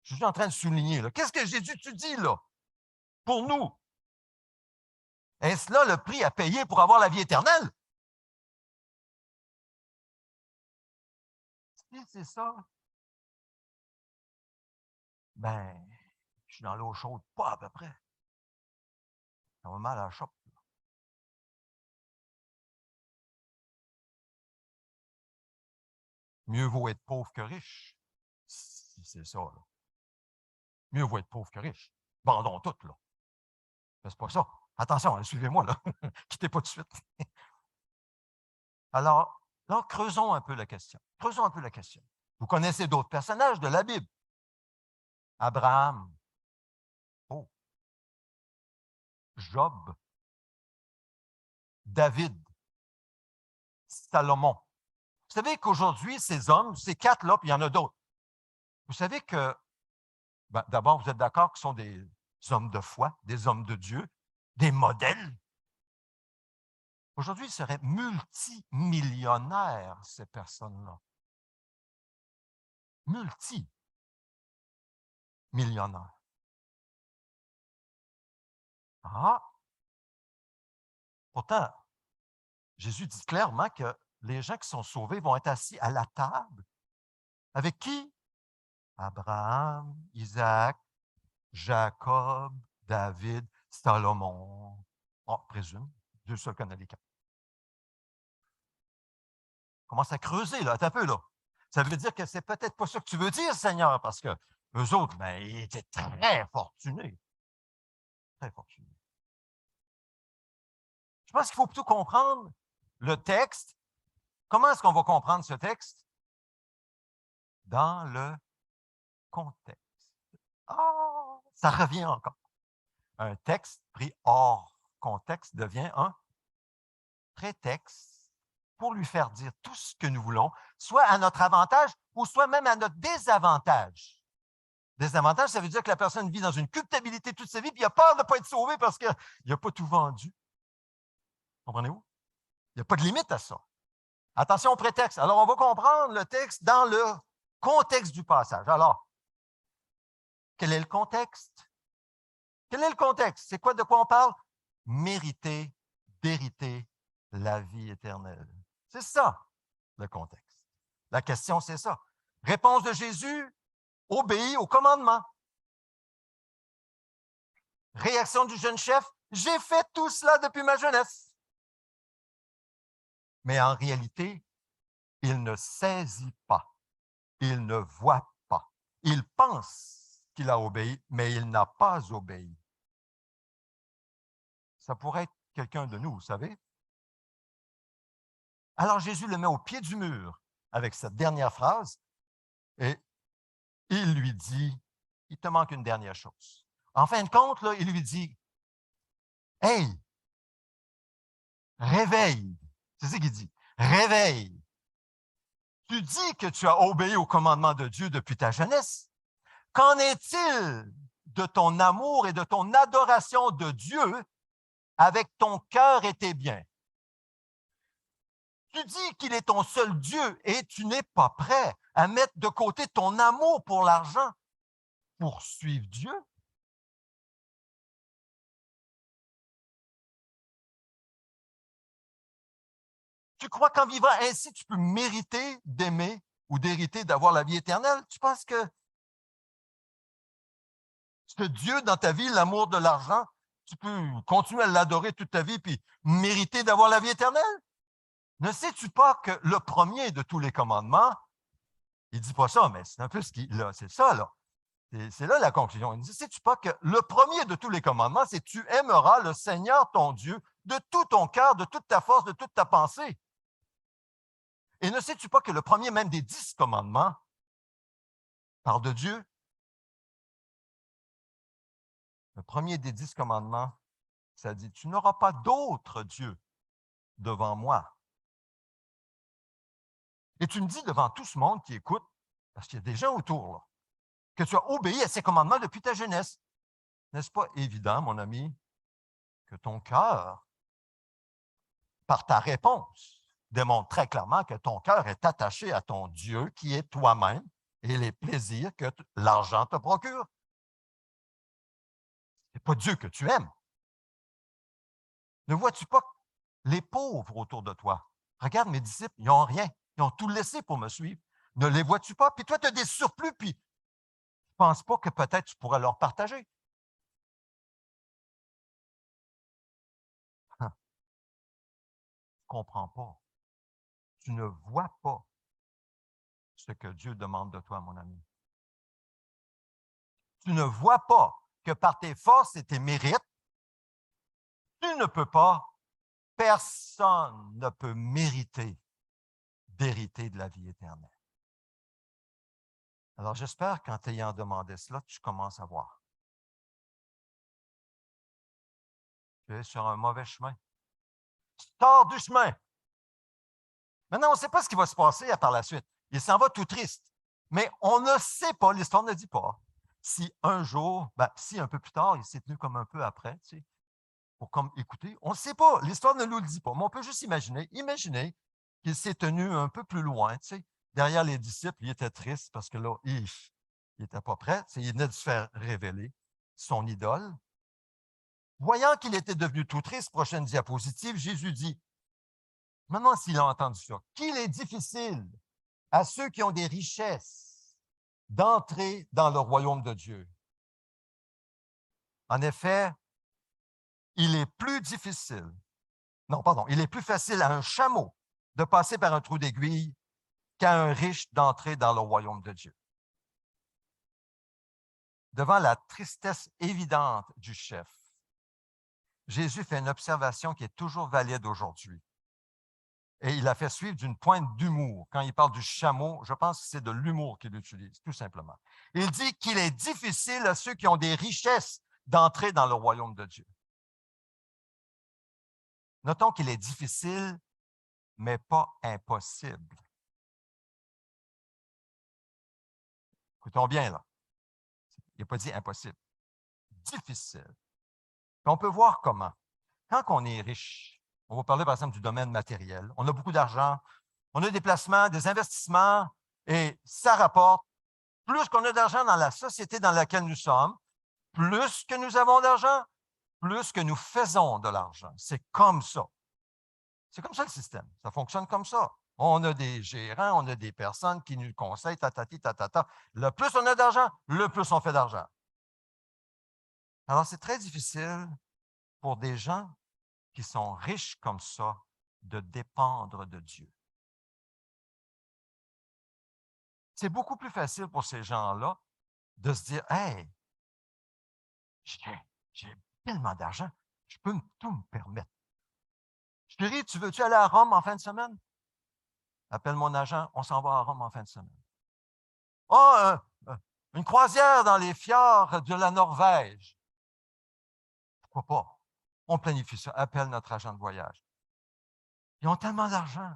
Je suis en train de souligner. Qu'est-ce que Jésus tu dis là? Pour nous. Est-ce là le prix à payer pour avoir la vie éternelle? Si c'est ça, ben, je suis dans l'eau chaude, pas à peu près. Ça va mal à la chope. Mieux vaut être pauvre que riche. Si c'est ça, là. Mieux vaut être pauvre que riche. Vendons tout, là. Mais c'est pas ça. Attention, suivez-moi, là. Quittez pas tout de suite. Alors, là, creusons un peu la question. Creusons un peu la question. Vous connaissez d'autres personnages de la Bible. Abraham. Oh. Job. David. Salomon. Vous savez qu'aujourd'hui, ces hommes, ces quatre-là, puis il y en a d'autres. Vous savez que, ben, d'abord, vous êtes d'accord qu'ils sont des hommes de foi, des hommes de Dieu, des modèles. Aujourd'hui, ils seraient multimillionnaires, ces personnes-là. Multimillionnaires. Ah! Pourtant, Jésus dit clairement que les gens qui sont sauvés vont être assis à la table. Avec qui? Abraham, Isaac, Jacob, David, Salomon. On présume. Dieu seul connaît les cas. Commence à creuser, là, attends un peu, là. Ça veut dire que c'est peut-être pas ça que tu veux dire, Seigneur, parce que eux autres, ben, ils étaient très fortunés. Très fortunés. Je pense qu'il faut plutôt comprendre le texte. Comment est-ce qu'on va comprendre ce texte? Dans le contexte. Ah, ça revient encore. Un texte pris hors contexte devient un prétexte pour lui faire dire tout ce que nous voulons, soit à notre avantage ou soit même à notre désavantage. Désavantage, ça veut dire que la personne vit dans une culpabilité toute sa vie, puis il a peur de ne pas être sauvé parce qu'il n'a pas tout vendu. Comprenez-vous? Il n'y a pas de limite à ça. Attention au prétexte. Alors, on va comprendre le texte dans le contexte du passage. Alors, quel est le contexte? Quel est le contexte? C'est quoi de quoi on parle? mériter d'hériter la vie éternelle. C'est ça le contexte. La question, c'est ça. Réponse de Jésus, obéis au commandement. Réaction du jeune chef, j'ai fait tout cela depuis ma jeunesse. Mais en réalité, il ne saisit pas, il ne voit pas. Il pense qu'il a obéi, mais il n'a pas obéi. Ça pourrait être quelqu'un de nous, vous savez. Alors Jésus le met au pied du mur avec cette dernière phrase et il lui dit, il te manque une dernière chose. En fin de compte, là, il lui dit, hey, réveille. C'est ce qu'il dit. Réveille. Tu dis que tu as obéi au commandement de Dieu depuis ta jeunesse. Qu'en est-il de ton amour et de ton adoration de Dieu avec ton cœur et tes biens? Tu dis qu'il est ton seul Dieu et tu n'es pas prêt à mettre de côté ton amour pour l'argent pour suivre Dieu? Tu crois qu'en vivant ainsi, tu peux mériter d'aimer ou d'hériter, d'avoir la vie éternelle? Tu penses que ce Dieu dans ta vie, l'amour de l'argent, tu peux continuer à l'adorer toute ta vie puis mériter d'avoir la vie éternelle? Ne sais-tu pas que le premier de tous les commandements, il ne dit pas ça, mais c'est un peu ce qu'il a, c'est ça, là. C'est là la conclusion. Il dit, sais-tu pas que le premier de tous les commandements, c'est tu aimeras le Seigneur ton Dieu de tout ton cœur, de toute ta force, de toute ta pensée. Et ne sais-tu pas que le premier même des 10 commandements parle de Dieu? Le premier des 10 commandements, ça dit, tu n'auras pas d'autre Dieu devant moi. Et tu me dis devant tout ce monde qui écoute, parce qu'il y a des gens autour, là, que tu as obéi à ces commandements depuis ta jeunesse. N'est-ce pas évident, mon ami, que ton cœur, par ta réponse, démontre très clairement que ton cœur est attaché à ton Dieu qui est toi-même et les plaisirs que l'argent te procure. Ce n'est pas Dieu que tu aimes. Ne vois-tu pas les pauvres autour de toi? Regarde mes disciples, ils n'ont rien. Ils ont tout laissé pour me suivre. Ne les vois-tu pas? Puis toi, tu as des surplus, puis tu ne penses pas que peut-être tu pourrais leur partager. Tu ne comprends pas. Tu ne vois pas ce que Dieu demande de toi, mon ami. Tu ne vois pas que par tes forces et tes mérites, tu ne peux pas, personne ne peut mériter d'hériter de la vie éternelle. Alors j'espère qu'en t'ayant demandé cela, tu commences à voir. Tu es sur un mauvais chemin. Tu sors du chemin. Maintenant, on ne sait pas ce qui va se passer par la suite. Il s'en va tout triste. Mais on ne sait pas, l'histoire ne dit pas, si un jour, si un peu plus tard, il s'est tenu comme un peu après, tu sais, pour comme écouter. On ne sait pas, l'histoire ne nous le dit pas, mais on peut juste imaginer qu'il s'est tenu un peu plus loin, tu sais. Derrière les disciples, il était triste parce que là, il n'était pas prêt, tu sais, il venait de se faire révéler son idole. Voyant qu'il était devenu tout triste, prochaine diapositive, Jésus dit, maintenant s'il a entendu ça, qu'il est difficile à ceux qui ont des richesses d'entrer dans le royaume de Dieu. En effet, il est plus difficile, non, pardon, il est plus facile à un chameau de passer par un trou d'aiguille qu'à un riche d'entrer dans le royaume de Dieu. Devant la tristesse évidente du chef, Jésus fait une observation qui est toujours valide aujourd'hui. Et il a fait suivre d'une pointe d'humour. Quand il parle du chameau, je pense que c'est de l'humour qu'il utilise, tout simplement. Il dit qu'il est difficile à ceux qui ont des richesses d'entrer dans le royaume de Dieu. Notons qu'il est difficile, mais pas impossible. Écoutons bien, là. Il n'a pas dit impossible. Difficile. Puis on peut voir comment. Quand on est riche, on va parler par exemple du domaine matériel, on a beaucoup d'argent, on a des placements, des investissements, et ça rapporte. Plus qu'on a d'argent dans la société dans laquelle nous sommes, plus que nous avons d'argent, plus que nous faisons de l'argent. C'est comme ça. C'est comme ça le système. Ça fonctionne comme ça. On a des gérants, on a des personnes qui nous conseillent, tatati, tatata. Le plus on a d'argent, le plus on fait d'argent. Alors, c'est très difficile pour des gens qui sont riches comme ça de dépendre de Dieu. C'est beaucoup plus facile pour ces gens-là de se dire, « Hey, j'ai tellement d'argent, je peux tout me permettre. Chérie, tu veux-tu aller à Rome en fin de semaine? Appelle mon agent, on s'en va à Rome en fin de semaine. Oh, une croisière dans les fjords de la Norvège. Pourquoi pas? On planifie ça. Appelle notre agent de voyage. Ils ont tellement d'argent.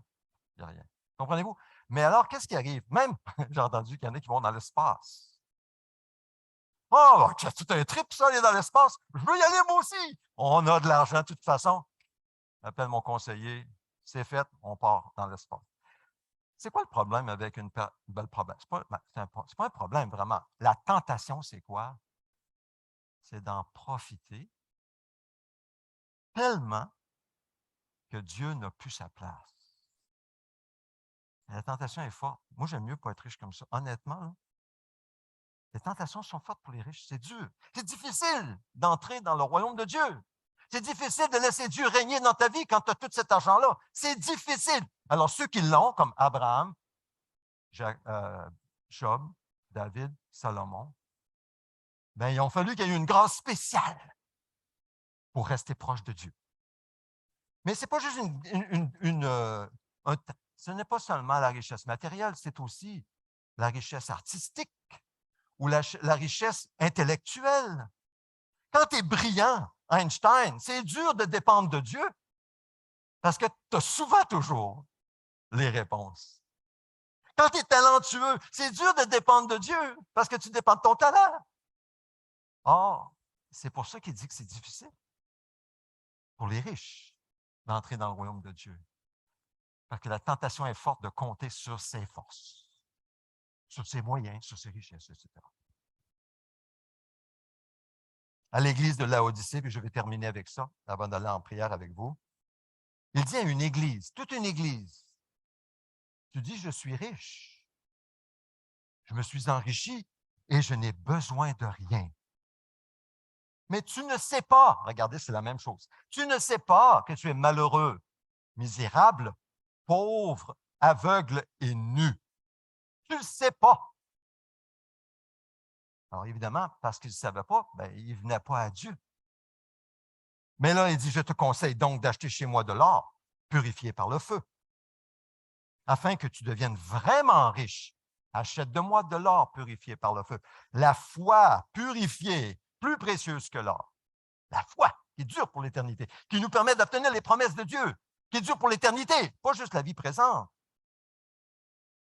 Il n'y a rien. Comprenez-vous? Mais alors, qu'est-ce qui arrive? Même, j'ai entendu qu'il y en a qui vont dans l'espace. Oh, c'est tout un trip, ça, aller dans l'espace. Je veux y aller, moi aussi. On a de l'argent de toute façon. Appelle mon conseiller. C'est fait, on part dans l'espace. C'est quoi le problème avec une belle problème? Ce n'est pas un problème, vraiment. La tentation, c'est quoi? C'est d'en profiter tellement que Dieu n'a plus sa place. La tentation est forte. Moi, j'aime mieux pas être riche comme ça. Honnêtement, là, les tentations sont fortes pour les riches. C'est dur. C'est difficile d'entrer dans le royaume de Dieu. C'est difficile de laisser Dieu régner dans ta vie quand tu as tout cet argent-là. C'est difficile. Alors, ceux qui l'ont, comme Abraham, Job, David, Salomon, ben, il a fallu qu'il y ait une grâce spéciale pour rester proche de Dieu. Mais ce n'est pas juste ce n'est pas seulement la richesse matérielle, c'est aussi la richesse artistique ou la richesse intellectuelle. Quand tu es brillant, Einstein, c'est dur de dépendre de Dieu parce que tu as souvent toujours les réponses. Quand tu es talentueux, c'est dur de dépendre de Dieu parce que tu dépends de ton talent. Or, c'est pour ça qu'il dit que c'est difficile pour les riches d'entrer dans le royaume de Dieu. Parce que la tentation est forte de compter sur ses forces, sur ses moyens, sur ses richesses, etc. À l'église de Laodicée, puis je vais terminer avec ça, avant d'aller en prière avec vous. Il dit à une église, toute une église, tu dis, je suis riche, je me suis enrichi et je n'ai besoin de rien. Mais tu ne sais pas, regardez, c'est la même chose, tu ne sais pas que tu es malheureux, misérable, pauvre, aveugle et nu. Tu ne le sais pas. Alors évidemment, parce qu'il ne savait pas, ben, il ne venait pas à Dieu. Mais là, il dit, je te conseille donc d'acheter chez moi de l'or, purifié par le feu, afin que tu deviennes vraiment riche. Achète de moi de l'or purifié par le feu. La foi purifiée, plus précieuse que l'or. La foi qui dure pour l'éternité, qui nous permet d'obtenir les promesses de Dieu, qui dure pour l'éternité, pas juste la vie présente.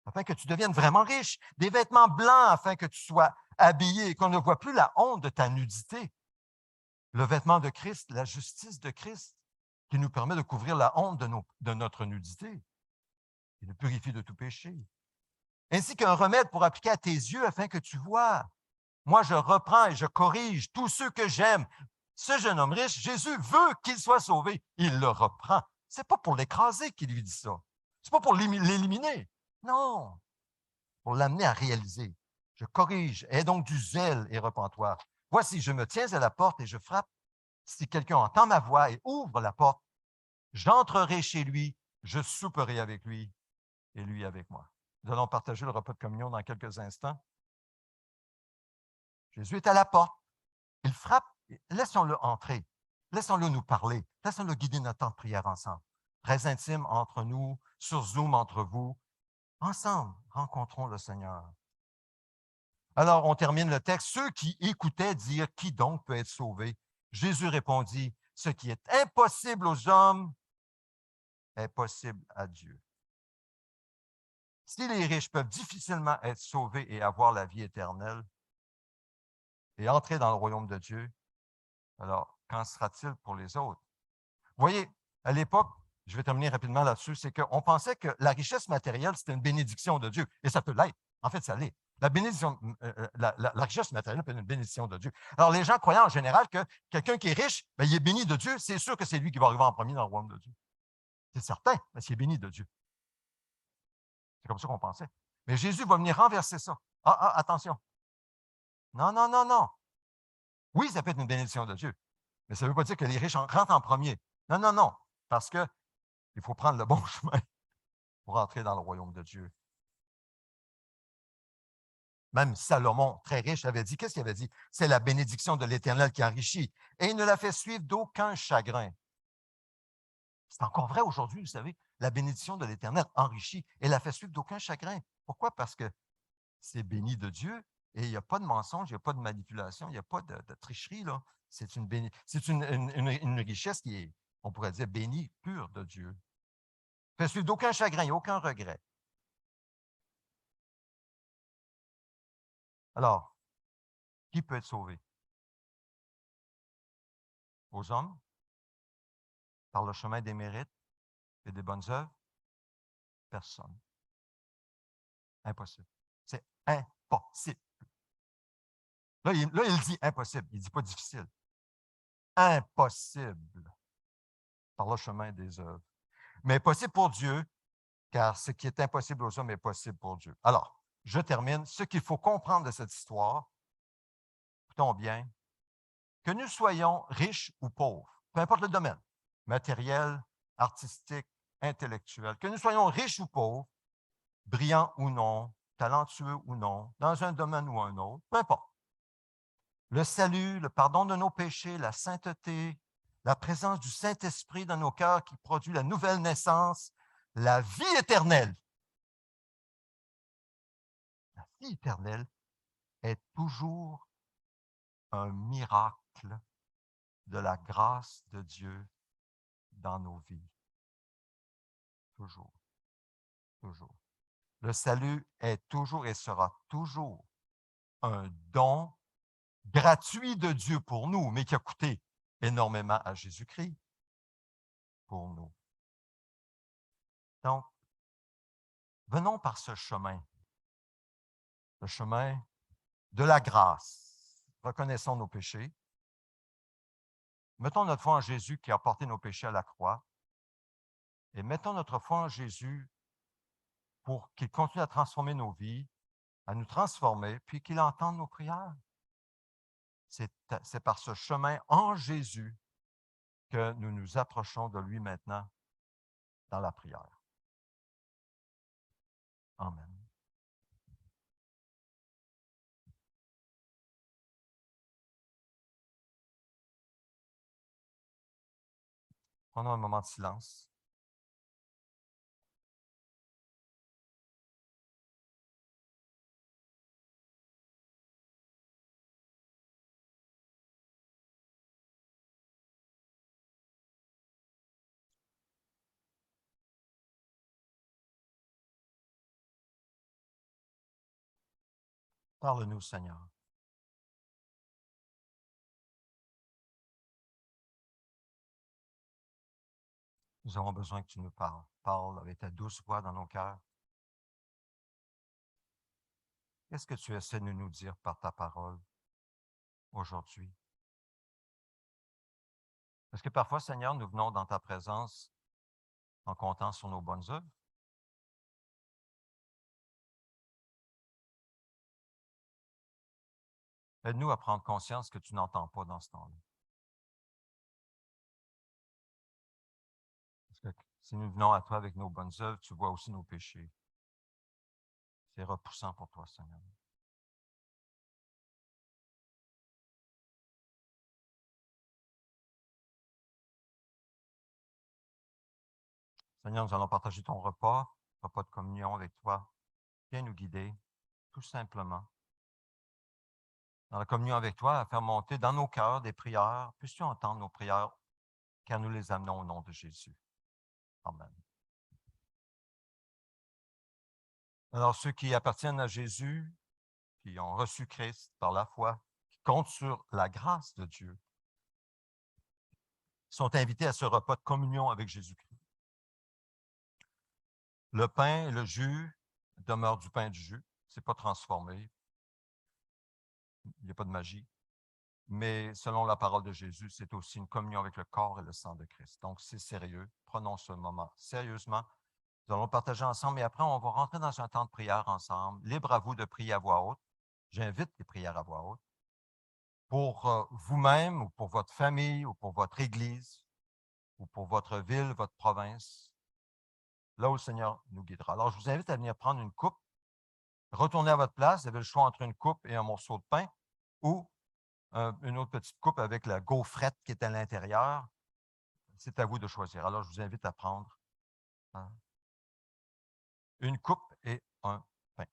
Afin que tu deviennes vraiment riche, des vêtements blancs afin que tu sois habillé et qu'on ne voit plus la honte de ta nudité. Le vêtement de Christ, la justice de Christ, qui nous permet de couvrir la honte de notre nudité et de purifier de tout péché. Ainsi qu'un remède pour appliquer à tes yeux afin que tu vois. Moi, je reprends et je corrige tous ceux que j'aime. Ce jeune homme riche, Jésus veut qu'il soit sauvé. Il le reprend. Ce n'est pas pour l'écraser qu'il lui dit ça. Ce n'est pas pour l'éliminer. Non, pour l'amener à réaliser. Je corrige. Aie donc du zèle et repens-toi. Voici, je me tiens à la porte et je frappe. Si quelqu'un entend ma voix et ouvre la porte, j'entrerai chez lui, je souperai avec lui et lui avec moi. Nous allons partager le repas de communion dans quelques instants. Jésus est à la porte. Il frappe. Laissons-le entrer. Laissons-le nous parler. Laissons-le guider notre temps de prière ensemble. Très intime entre nous, sur Zoom entre vous. Ensemble, rencontrons le Seigneur. Alors, on termine le texte. Ceux qui écoutaient dire, qui donc peut être sauvé? Jésus répondit, ce qui est impossible aux hommes est possible à Dieu. Si les riches peuvent difficilement être sauvés et avoir la vie éternelle et entrer dans le royaume de Dieu, alors qu'en sera-t-il pour les autres? Vous voyez, à l'époque, je vais terminer rapidement là-dessus, c'est qu'on pensait que la richesse matérielle, c'était une bénédiction de Dieu. Et ça peut l'être. En fait, ça l'est. La bénédiction, la richesse matérielle est une bénédiction de Dieu. Alors, les gens croient en général que quelqu'un qui est riche, bien, il est béni de Dieu. C'est sûr que c'est lui qui va arriver en premier dans le royaume de Dieu. C'est certain, parce qu'il est béni de Dieu. C'est comme ça qu'on pensait. Mais Jésus va venir renverser ça. Attention. Non, non, non, non. Oui, ça peut être une bénédiction de Dieu, mais ça ne veut pas dire que les riches rentrent en premier. Non, non, non, parce qu'il faut prendre le bon chemin pour entrer dans le royaume de Dieu. Même Salomon, très riche, avait dit, qu'est-ce qu'il avait dit? C'est la bénédiction de l'Éternel qui enrichit, et il ne la fait suivre d'aucun chagrin. C'est encore vrai aujourd'hui, vous savez, la bénédiction de l'Éternel enrichit et la fait suivre d'aucun chagrin. Pourquoi? Parce que c'est béni de Dieu et il n'y a pas de mensonge, il n'y a pas de manipulation, il n'y a pas de tricherie. Là. C'est une richesse qui est, on pourrait dire, bénie, pure de Dieu. Fait suivre d'aucun chagrin, aucun regret. Alors, qui peut être sauvé? Aux hommes? Par le chemin des mérites et des bonnes œuvres? Personne. Impossible. C'est impossible. Là, il dit impossible. Il ne dit pas difficile. Impossible. Par le chemin des œuvres. Mais possible pour Dieu, car ce qui est impossible aux hommes est possible pour Dieu. Alors, je termine. Ce qu'il faut comprendre de cette histoire, écoutons bien, que nous soyons riches ou pauvres, peu importe le domaine, matériel, artistique, intellectuel, que nous soyons riches ou pauvres, brillants ou non, talentueux ou non, dans un domaine ou un autre, peu importe. Le salut, le pardon de nos péchés, la sainteté, la présence du Saint-Esprit dans nos cœurs qui produit la nouvelle naissance, la vie éternelle. La vie éternelle est toujours un miracle de la grâce de Dieu dans nos vies. Toujours, toujours. Le salut est toujours et sera toujours un don gratuit de Dieu pour nous, mais qui a coûté énormément à Jésus-Christ pour nous. Donc, venons par ce chemin, le chemin de la grâce. Reconnaissons nos péchés. Mettons notre foi en Jésus qui a porté nos péchés à la croix. Et mettons notre foi en Jésus pour qu'il continue à transformer nos vies, à nous transformer, puis qu'il entende nos prières. C'est par ce chemin en Jésus que nous nous approchons de lui maintenant dans la prière. Amen. Prenons un moment de silence. Parle-nous, Seigneur. Nous avons besoin que tu nous parles. Parle avec ta douce voix dans nos cœurs. Qu'est-ce que tu essaies de nous dire par ta parole aujourd'hui? Est-ce que parfois, Seigneur, nous venons dans ta présence en comptant sur nos bonnes œuvres? Aide-nous à prendre conscience que tu n'entends pas dans ce temps-là. Parce que si nous venons à toi avec nos bonnes œuvres, tu vois aussi nos péchés. C'est repoussant pour toi, Seigneur. Seigneur, nous allons partager ton repas de communion avec toi. Viens nous guider, tout simplement. Dans la communion avec toi, à faire monter dans nos cœurs des prières. Puisses-tu entendre nos prières, car nous les amenons au nom de Jésus. Amen. Alors, ceux qui appartiennent à Jésus, qui ont reçu Christ par la foi, qui comptent sur la grâce de Dieu, sont invités à ce repas de communion avec Jésus-Christ. Le pain et le jus demeurent du pain et du jus. Ce n'est pas transformé. Il n'y a pas de magie. Mais selon la parole de Jésus, c'est aussi une communion avec le corps et le sang de Christ. Donc, c'est sérieux. Prenons ce moment sérieusement. Nous allons partager ensemble, et après, on va rentrer dans un temps de prière ensemble. Libre à vous de prier à voix haute. J'invite les prières à voix haute. Pour vous-même, ou pour votre famille, ou pour votre Église, ou pour votre ville, votre province, là où le Seigneur nous guidera. Alors, je vous invite à venir prendre une coupe, retourner à votre place. Vous avez le choix entre une coupe et un morceau de pain, ou une autre petite coupe avec la gaufrette qui est à l'intérieur. C'est à vous de choisir. Alors, je vous invite à prendre une coupe et un pain.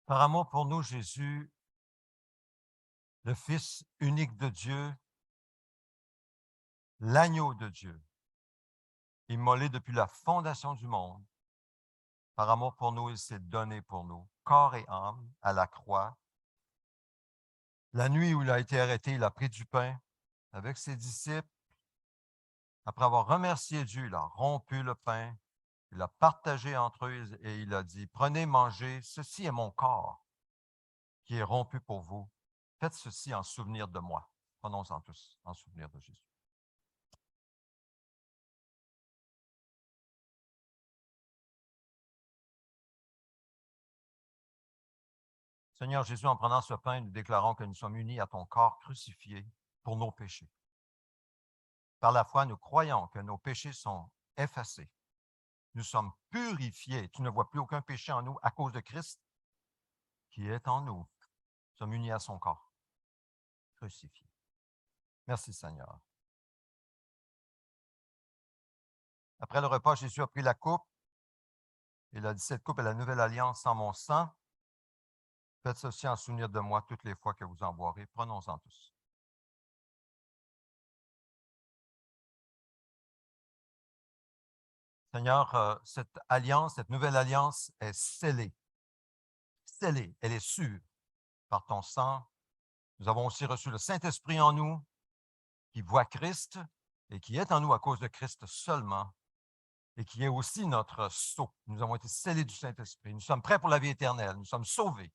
Par amour pour nous, Jésus, le Fils unique de Dieu, l'agneau de Dieu, immolé depuis la fondation du monde, par amour pour nous, il s'est donné pour nous, corps et âme, à la croix. La nuit où il a été arrêté, il a pris du pain avec ses disciples. Après avoir remercié Dieu, il a rompu le pain, il l'a partagé entre eux et il a dit, prenez, mangez, ceci est mon corps qui est rompu pour vous. Faites ceci en souvenir de moi. Prenons-en tous en souvenir de Jésus. Seigneur Jésus, en prenant ce pain, nous déclarons que nous sommes unis à ton corps crucifié pour nos péchés. Par la foi, nous croyons que nos péchés sont effacés. Nous sommes purifiés. Tu ne vois plus aucun péché en nous à cause de Christ qui est en nous. Nous sommes unis à son corps crucifié. Merci Seigneur. Après le repas, Jésus a pris la coupe. Il a dit, cette coupe est la nouvelle alliance en mon sang. Faites ceci en souvenir de moi toutes les fois que vous en boirez. Prenons-en tous. Seigneur, cette alliance, cette nouvelle alliance est scellée. Scellée, elle est sûre par ton sang. Nous avons aussi reçu le Saint-Esprit en nous qui voit Christ et qui est en nous à cause de Christ seulement et qui est aussi notre sceau. Nous avons été scellés du Saint-Esprit. Nous sommes prêts pour la vie éternelle. Nous sommes sauvés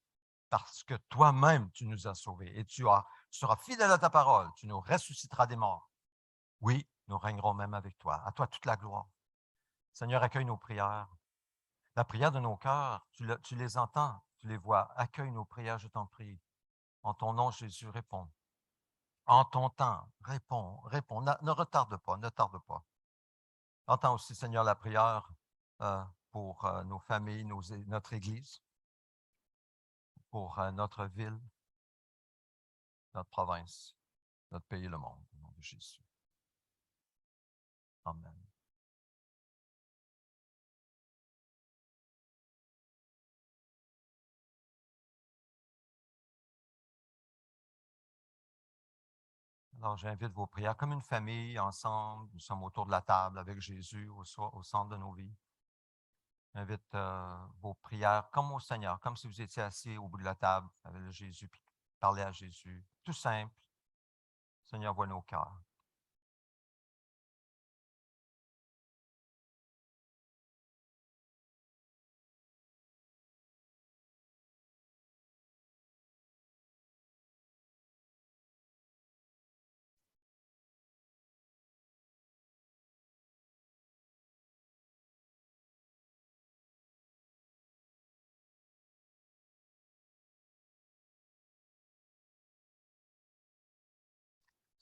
parce que toi-même, tu nous as sauvés et tu seras fidèle à ta parole. Tu nous ressusciteras des morts. Oui, nous régnerons même avec toi. À toi toute la gloire. Seigneur, accueille nos prières. La prière de nos cœurs, tu les entends, tu les vois. Accueille nos prières, je t'en prie. En ton nom, Jésus, réponds. En ton temps, réponds, réponds. Ne retarde pas, ne tarde pas. Entends aussi, Seigneur, la prière pour nos familles, notre Église, pour notre ville, notre province, notre pays et le monde. Au nom de Jésus. Amen. Alors, j'invite vos prières comme une famille, ensemble. Nous sommes autour de la table avec Jésus au centre de nos vies. Invite vos prières comme au Seigneur, comme si vous étiez assis au bout de la table avec le Jésus, puis parlez à Jésus. Tout simple. Le Seigneur voit nos cœurs.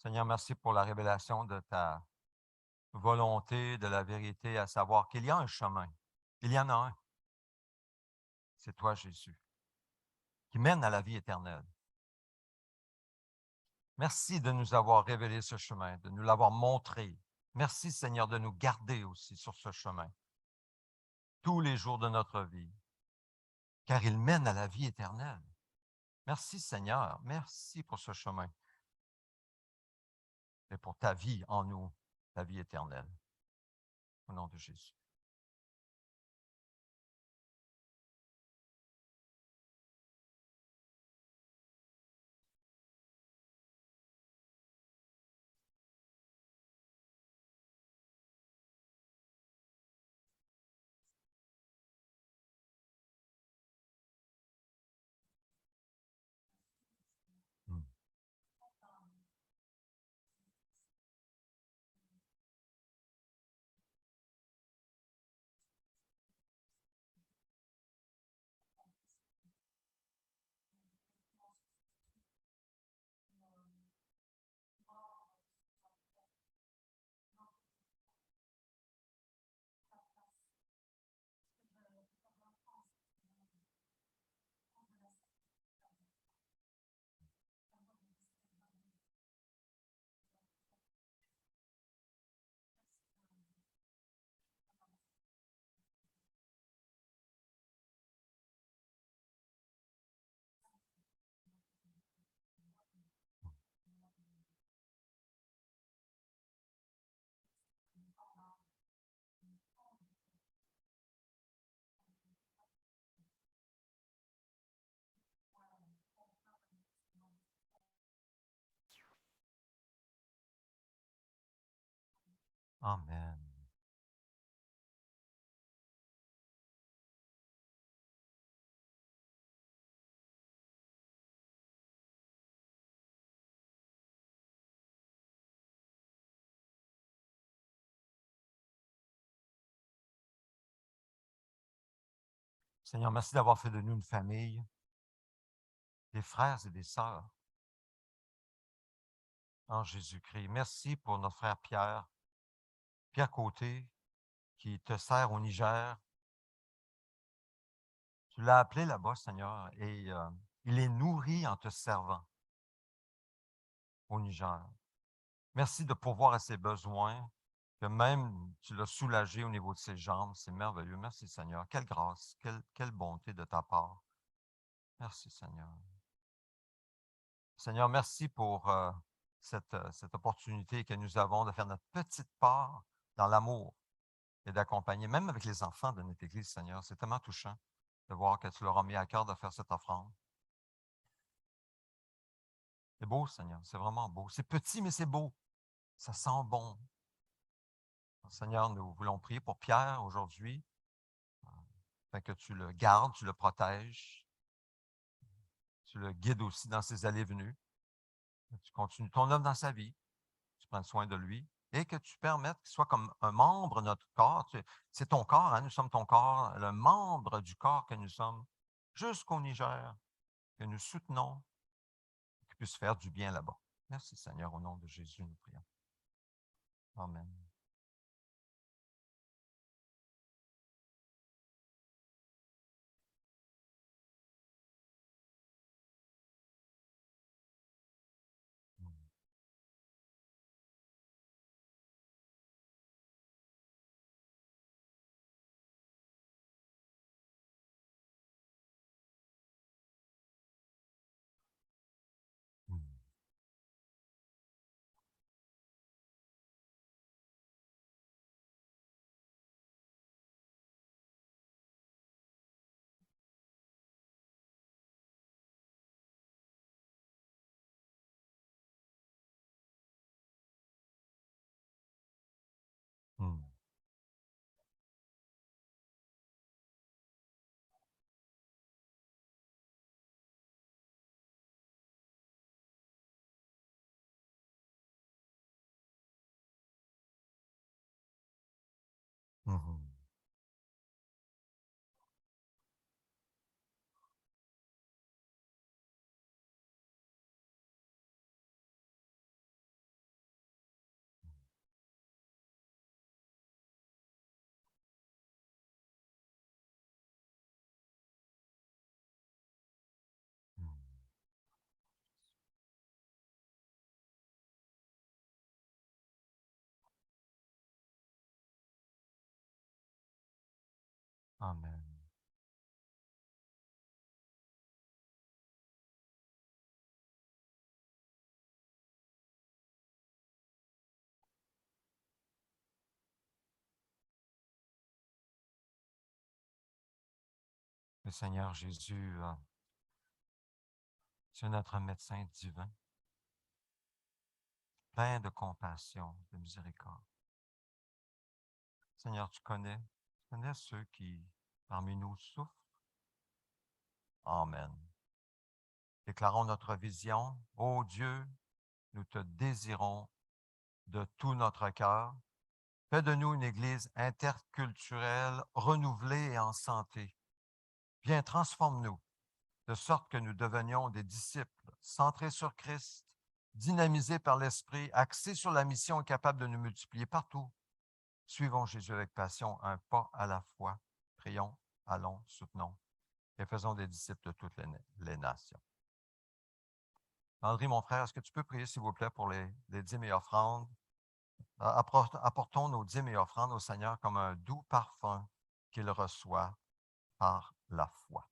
Seigneur, merci pour la révélation de ta volonté, de la vérité, à savoir qu'il y a un chemin. Il y en a un. C'est toi, Jésus, qui mène à la vie éternelle. Merci de nous avoir révélé ce chemin, de nous l'avoir montré. Merci, Seigneur, de nous garder aussi sur ce chemin tous les jours de notre vie, car il mène à la vie éternelle. Merci, Seigneur. Merci pour ce chemin et pour ta vie en nous, la vie éternelle. Au nom de Jésus. Mm. Amen. Seigneur, merci d'avoir fait de nous une famille, des frères et des sœurs en Jésus-Christ. Merci pour notre frère Pierre, Pierre Côté, qui te sert au Niger. Tu l'as appelé là-bas, Seigneur, et il est nourri en te servant au Niger. Merci de pourvoir à ses besoins, que même tu l'as soulagé au niveau de ses jambes. C'est merveilleux. Merci, Seigneur. Quelle grâce, quelle bonté de ta part. Merci, Seigneur. Seigneur, merci pour cette opportunité que nous avons de faire notre petite part dans l'amour et d'accompagner, même avec les enfants de notre Église, Seigneur. C'est tellement touchant de voir que tu leur as mis à cœur de faire cette offrande. C'est beau, Seigneur. C'est vraiment beau. C'est petit, mais c'est beau. Ça sent bon. Seigneur, nous voulons prier pour Pierre aujourd'hui, afin que tu le gardes, tu le protèges, tu le guides aussi dans ses allées-venues. Tu continues ton œuvre dans sa vie, tu prends soin de lui et que tu permettes qu'il soit comme un membre de notre corps. C'est ton corps, hein, nous sommes ton corps, le membre du corps que nous sommes, jusqu'au Niger, que nous soutenons, qu'il puisse faire du bien là-bas. Merci Seigneur, au nom de Jésus, nous prions. Amen. Mm. Amen. Le Seigneur Jésus, c'est notre médecin divin, plein de compassion, de miséricorde. Seigneur, tu connais ceux qui, parmi nous, souffrent. Amen. Déclarons notre vision. Ô Dieu, nous te désirons de tout notre cœur. Fais de nous une Église interculturelle, renouvelée et en santé. Viens, transforme-nous, de sorte que nous devenions des disciples centrés sur Christ, dynamisés par l'Esprit, axés sur la mission et capables de nous multiplier partout. Suivons Jésus avec passion, un pas à la fois. Prions, allons, soutenons et faisons des disciples de toutes les nations. André, mon frère, est-ce que tu peux prier, s'il vous plaît, pour les dîmes et offrandes? Apportons nos dîmes et offrandes au Seigneur comme un doux parfum qu'il reçoit par la foi.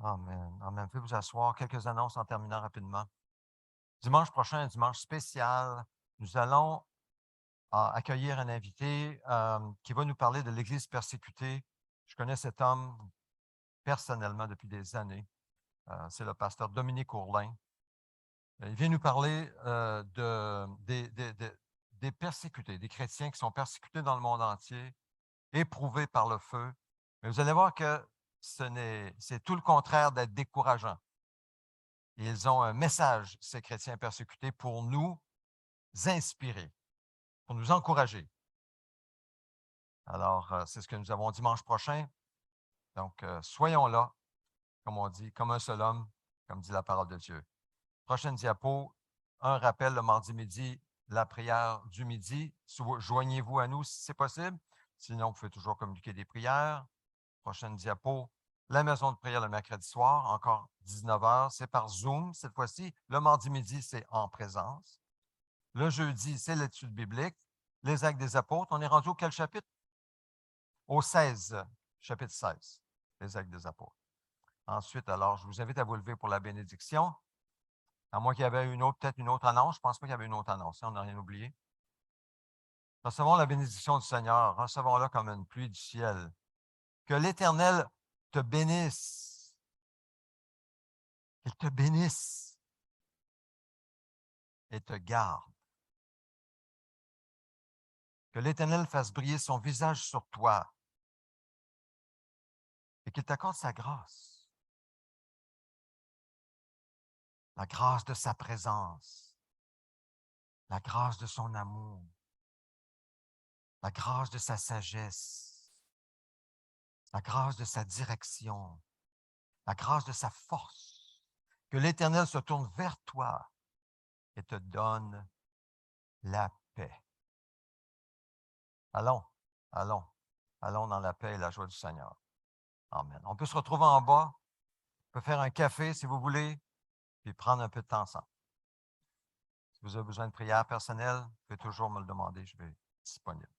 Amen. Amen. Faites vous asseoir. Quelques annonces en terminant rapidement. Dimanche prochain, un dimanche spécial, nous allons accueillir un invité qui va nous parler de l'Église persécutée. Je connais cet homme personnellement depuis des années. C'est le pasteur Dominique Ourlin. Il vient nous parler des persécutés, des chrétiens qui sont persécutés dans le monde entier, éprouvés par le feu. Mais vous allez voir que c'est tout le contraire d'être décourageant. Ils ont un message, ces chrétiens persécutés, pour nous inspirer, pour nous encourager. Alors, c'est ce que nous avons dimanche prochain. Donc, soyons là, comme on dit, comme un seul homme, comme dit la parole de Dieu. Prochaine diapo, un rappel le mardi midi, la prière du midi. Joignez-vous à nous si c'est possible. Sinon, vous pouvez toujours communiquer des prières. Prochaine diapo, la maison de prière le mercredi soir, encore 19 h. C'est par Zoom cette fois-ci. Le mardi midi, c'est en présence. Le jeudi, c'est l'étude biblique. Les Actes des Apôtres. On est rendu au quel chapitre? Au 16, chapitre 16, les Actes des Apôtres. Ensuite, alors, je vous invite à vous lever pour la bénédiction. À moins qu'il y avait peut-être une autre annonce. Je ne pense pas qu'il y avait une autre annonce. On n'a rien oublié. Recevons la bénédiction du Seigneur. Recevons-la comme une pluie du ciel. Que l'Éternel te bénisse. Qu'il te bénisse et te garde. Que l'Éternel fasse briller son visage sur toi et qu'il t'accorde sa grâce. La grâce de sa présence. La grâce de son amour. La grâce de sa sagesse. La grâce de sa direction. La grâce de sa force. Que l'Éternel se tourne vers toi et te donne la paix. Allons, allons, allons dans la paix et la joie du Seigneur. Amen. On peut se retrouver en bas, on peut faire un café si vous voulez, puis prendre un peu de temps ensemble. Si vous avez besoin de prière personnelle, vous pouvez toujours me le demander, je vais être disponible.